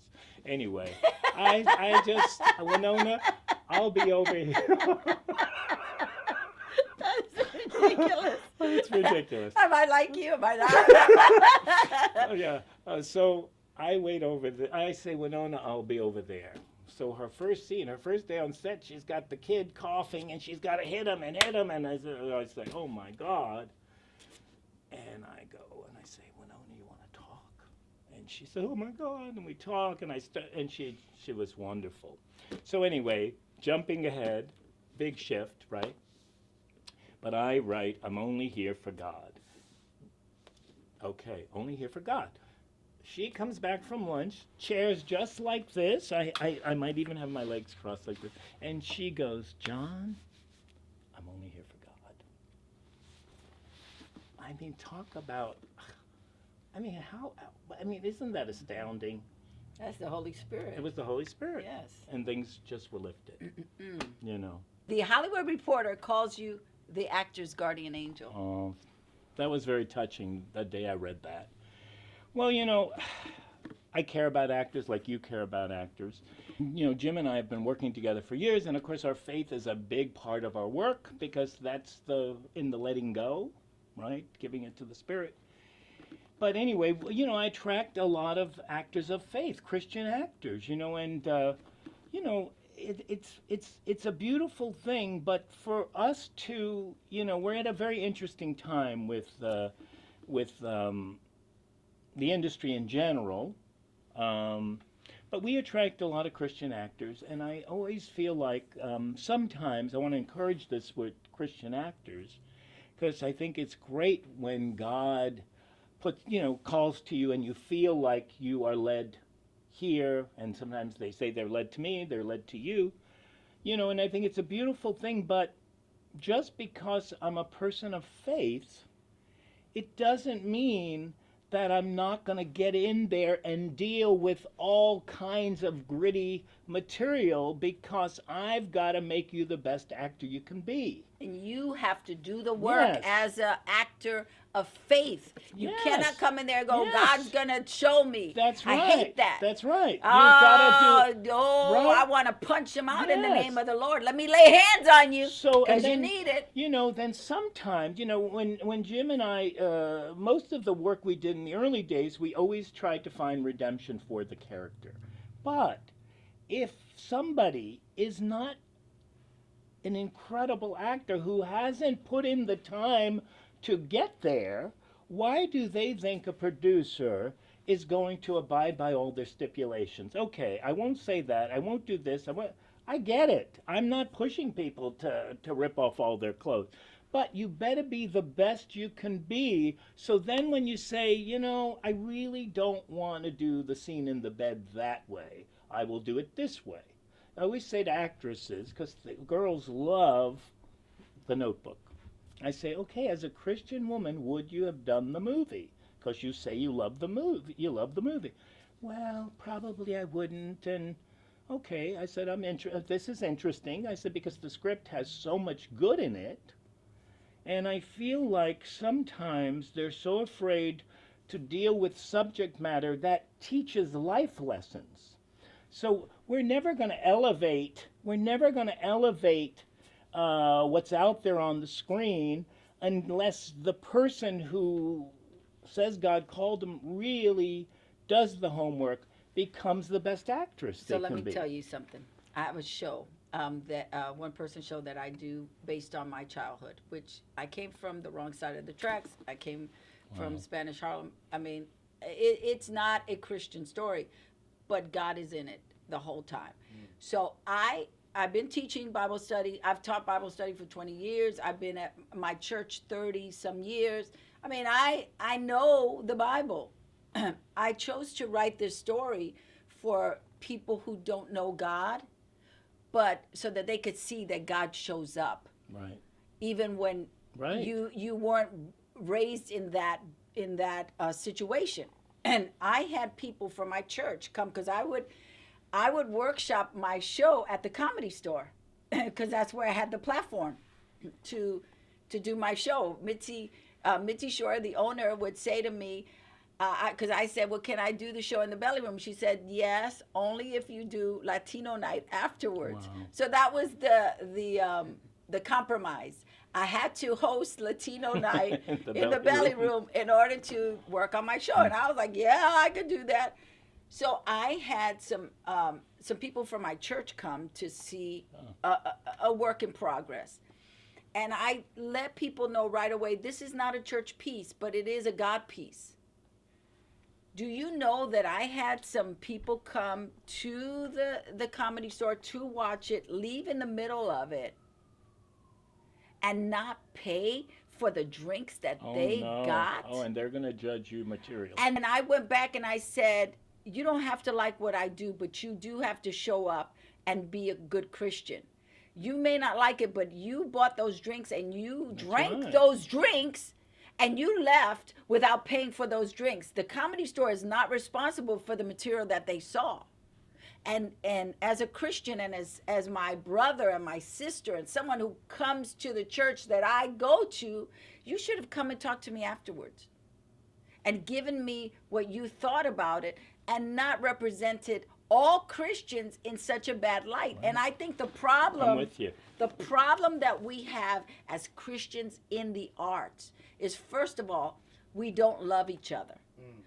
Anyway, I just, Winona, I'll be over here. That's ridiculous. It's ridiculous. Am I like you? Am I not? Oh, yeah. So I wait over there. I say, Winona, I'll be over there. So her first scene, her first day on set, she's got the kid coughing, and she's got to hit him. And I say, oh, my God. And I go, and I say, Winona, you want to talk? And she said, oh, my God. And we talk, and and she was wonderful. So anyway, jumping ahead, big shift, right? But I write, I'm only here for God. Okay, only here for God. She comes back from lunch, chairs just like this. I might even have my legs crossed like this. And she goes, John, I'm only here for God. I mean, talk about, isn't that astounding? That's the Holy Spirit. It was the Holy Spirit. Yes. And things just were lifted, The Hollywood Reporter calls you the actor's guardian angel. Oh, that was very touching that day I read that. Well, I care about actors like you care about actors. Jim and I have been working together for years, and of course our faith is a big part of our work because that's in the letting go, right? Giving it to the Spirit. But anyway, I attract a lot of actors of faith, Christian actors, and it's a beautiful thing, but for us to, we're at a very interesting time with the industry in general, but we attract a lot of Christian actors, and I always feel like sometimes I want to encourage this with Christian actors, because I think it's great when God calls to you and you feel like you are led here, and sometimes they say they're led to me, they're led to you, and I think it's a beautiful thing, but just because I'm a person of faith, it doesn't mean that I'm not going to get in there and deal with all kinds of gritty material because I've got to make you the best actor you can be. And you have to do the work Yes. as an actor of faith. You Yes. cannot come in there and go, Yes. God's going to show me. That's right. I hate that. That's right. You've Oh, got to do right? I want to punch him out in the Yes. name of the Lord. Let me lay hands on you So, and because you then, need it. then sometimes, when Jim and I, most of the work we did in the early days, we always tried to find redemption for the character. But if somebody is not an incredible actor who hasn't put in the time to get there, why do they think a producer is going to abide by all their stipulations? Okay, I won't say that. I won't do this. I get it. I'm not pushing people to rip off all their clothes. But you better be the best you can be. So then when you say, I really don't want to do the scene in the bed that way, I will do it this way. I always say to actresses, because the girls love The Notebook, I say, okay, as a Christian woman, would you have done the movie? Because you say you love the movie. You love the movie. Well, probably I wouldn't. And okay, I said, this is interesting. I said, because the script has so much good in it. And I feel like sometimes they're so afraid to deal with subject matter that teaches life lessons. So we're never going to elevate what's out there on the screen unless the person who says God called them really does the homework, becomes the best actress they can be. So let me tell you something. I have a show, one-person show that I do based on my childhood, which I came from the wrong side of the tracks. I came from Spanish Harlem. I mean, it's not a Christian story, but God is in it the whole time. So I've been teaching Bible study. I've taught Bible study for 20 years. I've been at my church 30 some years. I mean, I know the Bible. I chose to write this story for people who don't know God, but so that they could see that God shows up. Right. Even when you weren't raised in that situation. And I had people from my church come, because I would workshop my show at the Comedy Store, because that's where I had the platform to do my show. Mitzi Shore, the owner, would say to me, because I said, well, can I do the show in the belly room? She said, yes, only if you do Latino night afterwards. Wow. So that was the compromise. I had to host Latino night in the belly room in order to work on my show. And I was like, yeah, I could do that. So I had some people from my church come to see a work in progress. And I let people know right away, this is not a church piece, but it is a God piece. Do you know that I had some people come to the Comedy Store to watch it, leave in the middle of it, and not pay for the drinks that they got? Oh, and they're going to judge you material. And I went back and I said, you don't have to like what I do, but you do have to show up and be a good Christian. You may not like it, but you bought those drinks and you drank those drinks, and you left without paying for those drinks. The Comedy Store is not responsible for the material that they saw. And as a Christian and as my brother and my sister and someone who comes to the church that I go to, you should have come and talked to me afterwards and given me what you thought about it, and not represented all Christians in such a bad light. Right. And I think the problem that we have as Christians in the arts is, first of all, we don't love each other.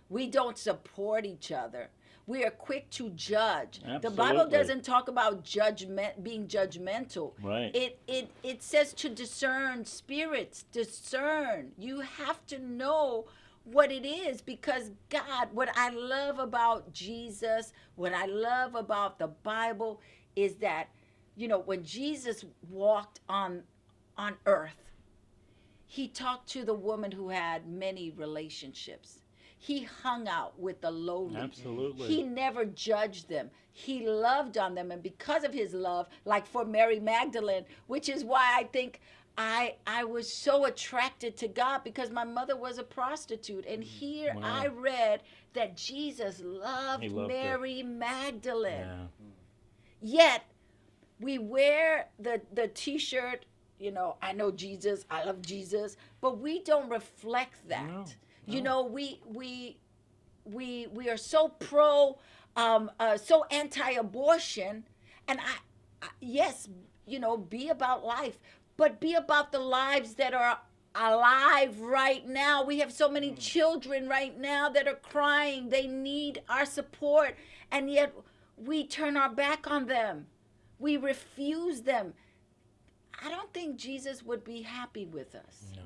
We don't support each other. We are quick to judge. Absolutely. The Bible doesn't talk about being judgmental. Right. It says to discern spirits, discern. You have to know what it is, because God, what I love about Jesus, what I love about the Bible is that, when Jesus walked on earth, he talked to the woman who had many relationships. He hung out with the lowly. Absolutely. He never judged them. He loved on them. And because of his love, like for Mary Magdalene, which is why I think I was so attracted to God because my mother was a prostitute. And here I read that Jesus loved Mary Magdalene. Yeah. Yet we wear the T-shirt, I know Jesus, I love Jesus, but we don't reflect that. No. You know, we are so pro, so anti-abortion, and yes, be about life, but be about the lives that are alive right now. We have so many children right now that are crying. They need our support, and yet we turn our back on them. We refuse them. I don't think Jesus would be happy with us. No.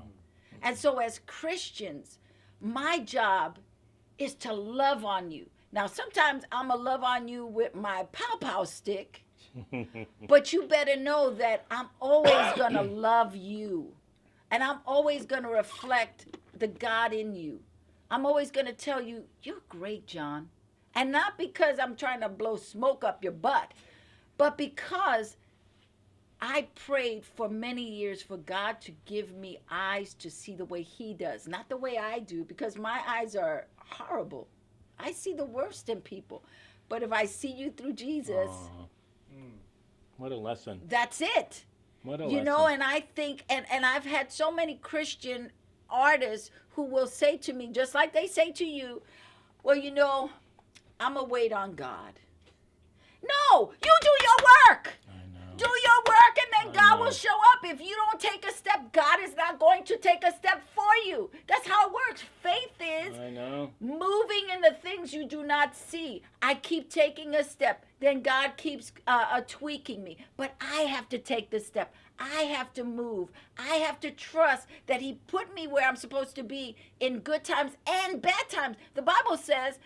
And so as Christians, my job is to love on you. Now, sometimes I'm going to love on you with my pow-pow stick, but you better know that I'm always going to love you. And I'm always going to reflect the God in you. I'm always going to tell you, you're great, John. And not because I'm trying to blow smoke up your butt, but because I prayed for many years for God to give me eyes to see the way he does, not the way I do, because my eyes are horrible. I see the worst in people. But if I see you through Jesus, what a lesson. That's it. What a lesson. And I think, and I've had so many Christian artists who will say to me, just like they say to you, well, I'm going to wait on God. No, you do your work. Do your work, and then God will show up. If you don't take a step, God is not going to take a step for you. That's how it works. Faith is moving in the things you do not see. I keep taking a step. Then God keeps tweaking me. But I have to take the step. I have to move. I have to trust that he put me where I'm supposed to be in good times and bad times. The Bible says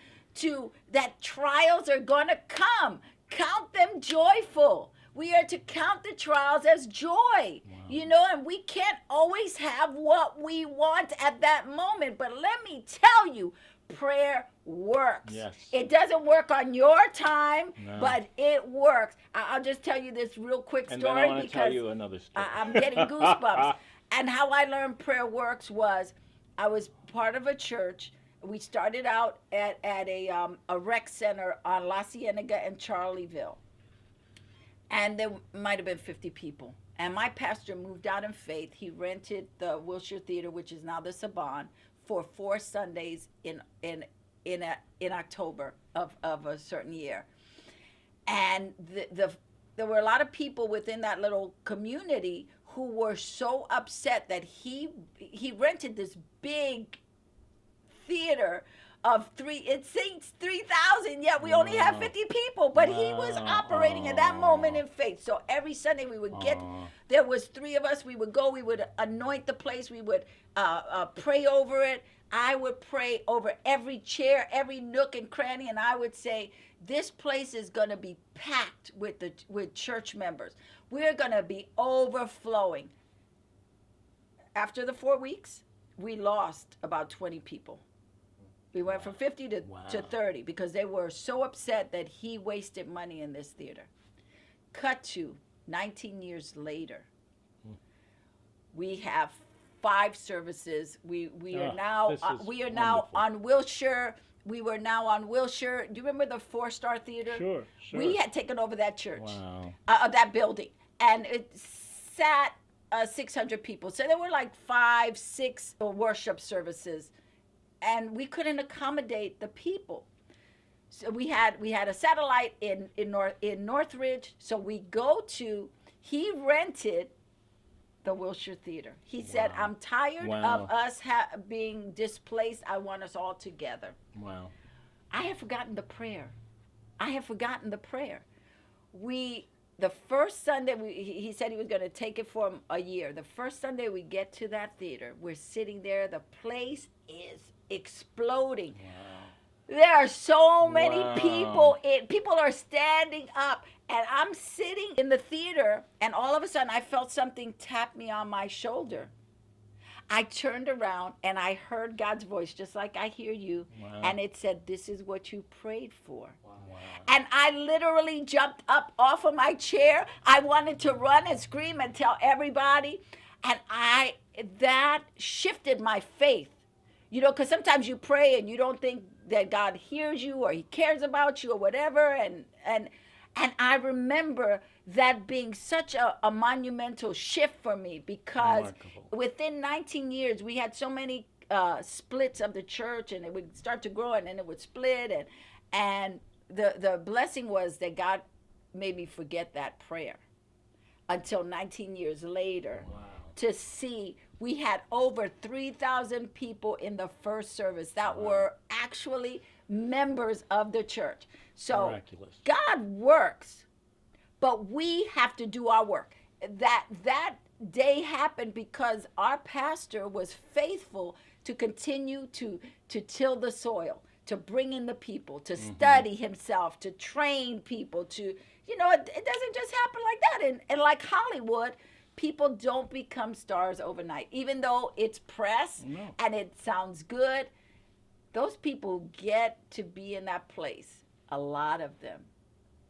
that trials are going to come. Count them joyful. We are to count the trials as joy, and we can't always have what we want at that moment. But let me tell you, prayer works. Yes. It doesn't work on your time, but it works. I'll just tell you this real quick story. And then I want to tell you another story. I'm getting goosebumps. And how I learned prayer works was I was part of a church. We started out at a rec center on La Cienega and Charleville. And there might have been 50 people. And my pastor moved out in faith. He rented the Wilshire Theater, which is now the Saban, for 4 Sundays in October of a certain year. And there were a lot of people within that little community who were so upset that he rented this big theater of it seats 3,000, yet we only have 50 people, but he was operating at that moment in faith. So every Sunday we would there was 3 of us, we would go, we would anoint the place, we would pray over it. I would pray over every chair, every nook and cranny, and I would say, this place is going to be packed with church members. We're going to be overflowing. After the 4 weeks, we lost about 20 people. We went from 50 to 30 because they were so upset that he wasted money in this theater. Cut to 19 years later. We have 5 services. We are now on Wilshire. We were now on Wilshire. Do you remember the 4-star theater? Sure. We had taken over that church, Wow. that building, and it sat 600 people. So there were like 5, 6 worship services. And we couldn't accommodate the people. So we had a satellite in Northridge. So he rented the Wilshire Theater. He said, I'm tired of us being displaced. I want us all together. Wow. I have forgotten the prayer. The first Sunday, he said he was going to take it for a year. The first Sunday we get to that theater, we're sitting there. The place is exploding. Wow. There are so many people. People are standing up, and I'm sitting in the theater, and all of a sudden I felt something tap me on my shoulder. I turned around, and I heard God's voice, just like I hear you, and it said, this is what you prayed for. Wow. And I literally jumped up off of my chair. I wanted to run and scream and tell everybody. And that shifted my faith. You know, because sometimes you pray and you don't think that God hears you or he cares about you or whatever. And I remember that being such a monumental shift for me, because Remarkable. within 19 years, we had so many splits of the church, and it would start to grow and then it would split. And the blessing was that God made me forget that prayer until 19 years later. Wow. To see, we had over 3,000 people in the first service that were actually members of the church. So Miraculous. God works, but we have to do our work. That day happened because our pastor was faithful to continue to till the soil, to bring in the people, to study himself, to train people, to, you know, it doesn't just happen like that. And like Hollywood, people don't become stars overnight. Even though it's press and it sounds good, those people get to be in that place. A lot of them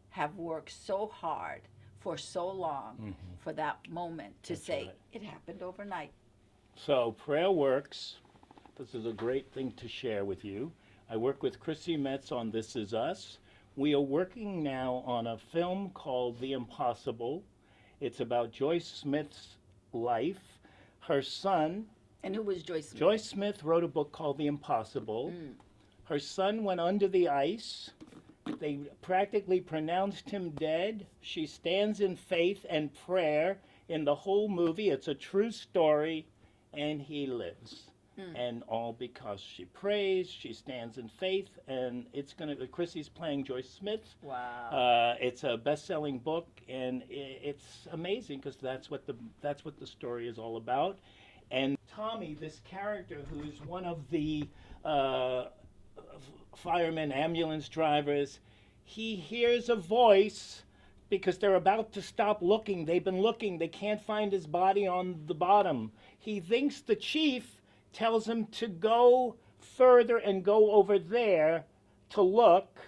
have worked so hard for so long for that moment to say, right. it happened overnight. So prayer works. This is a great thing to share with you. I work with Chrissy Metz on This Is Us. We are working now on a film called The Impossible. It's about Joyce Smith's life. Her son... And who was Joyce Smith? Joyce Smith wrote a book called The Impossible. Her son went under the ice. They practically pronounced him dead. She stands in faith and prayer in the whole movie. It's a true story, and he lives. And all because she prays, she stands in faith, and it's going to... Chrissy's playing Joyce Smith. Wow. It's a best-selling book, and it's amazing because that's what the story is all about. And Tommy, this character who's one of the firemen, ambulance drivers, he hears a voice because they're about to stop looking. They've been looking. They can't find his body on the bottom. He thinks the chief tells him to go further and go over there to look.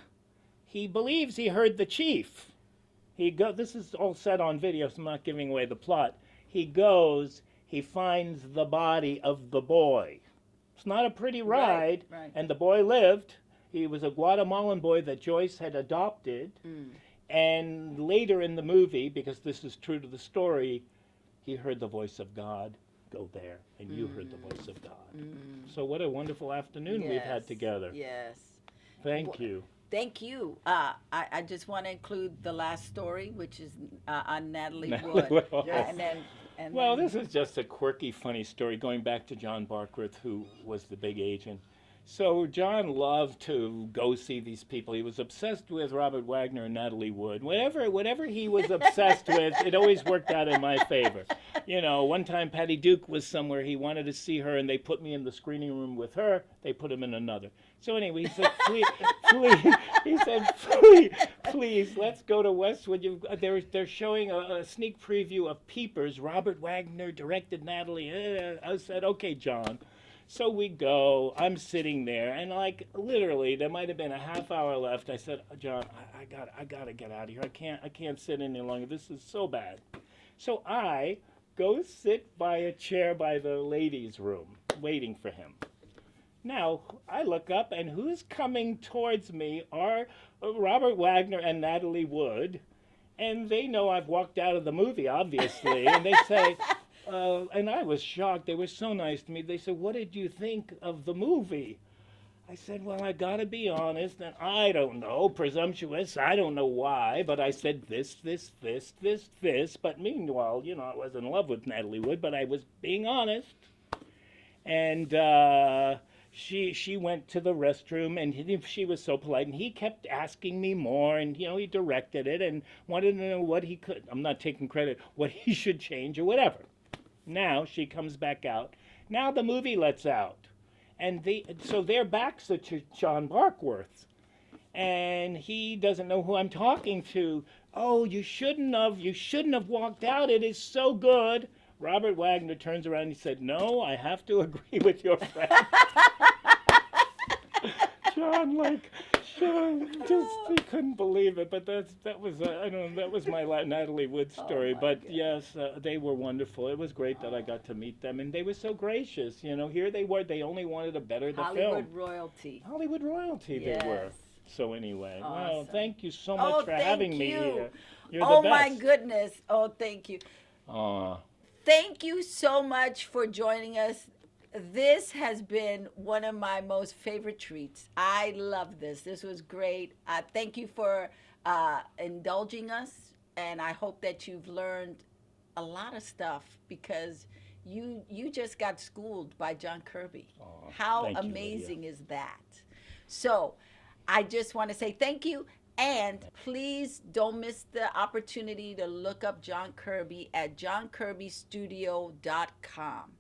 He believes he heard the chief. This is all set on video, so I'm not giving away the plot. He goes, he finds the body of the boy. It's not a pretty ride, Right. And the boy lived. He was a Guatemalan boy that Joyce had adopted. And later in the movie, because this is true to the story, he heard the voice of God. Go there, and you heard the voice of God. So what a wonderful afternoon we've had together. Yes. Thank you. Thank you. I just want to include the last story, which is on Natalie Wood. Yes. Well, This is just a quirky, funny story going back to John Barkworth, who was the big agent. So John loved to go see these people. He was obsessed with Robert Wagner and Natalie Wood. Whatever he was obsessed with, it always worked out in my favor. You know, one time Patty Duke was somewhere. He wanted to see her, and they put me in the screening room with her. They put him in another. So anyway, he said, please, let's go to Westwood. They're showing a sneak preview of Peepers. Robert Wagner directed Natalie. I said, okay, John. So we go. I'm sitting there, and like literally, there might have been a half hour left. I said, John, I gotta get out of here. I can't sit any longer. This is so bad. So I go sit by a chair by the ladies' room, waiting for him. Now I look up, and who's coming towards me are Robert Wagner and Natalie Wood, and they know I've walked out of the movie, obviously, and they say. And I was shocked. They were so nice to me. They said, what did you think of the movie? I said, well, I got to be honest, and I don't know, presumptuous. I don't know why, but I said this. But meanwhile, you know, I was in love with Natalie Wood, but I was being honest. And she went to the restroom, and she was so polite, and he kept asking me more, and, you know, he directed it and wanted to know what he could. I'm not taking credit, what he should change or whatever. Now she comes back out. Now the movie lets out. And so their backs are to John Barkworth. And he doesn't know who I'm talking to. Oh, you shouldn't have walked out. It is so good. Robert Wagner turns around and he said, no, I have to agree with your friend. John, Just he couldn't believe it. But that was I don't know, that was my Natalie Wood story. my But goodness. yes, they were wonderful. It was great that I got to meet them, and they were so gracious. Here they were. They only wanted to better the Hollywood film. royalty. Hollywood royalty they were. Yes. So anyway, well, Awesome. thank you so much for having me you. here. You're Oh the my best. goodness. Oh, thank you. Aw. Thank you so much for joining us. This has been one of my most favorite treats. I love this. This was great. Thank you for indulging us, and I hope that you've learned a lot of stuff because you just got schooled by John Kirby. Aw, How thank you, Lydia. amazing is that? So I just want to say thank you. And please don't miss the opportunity to look up John Kirby at johnkirbystudio.com.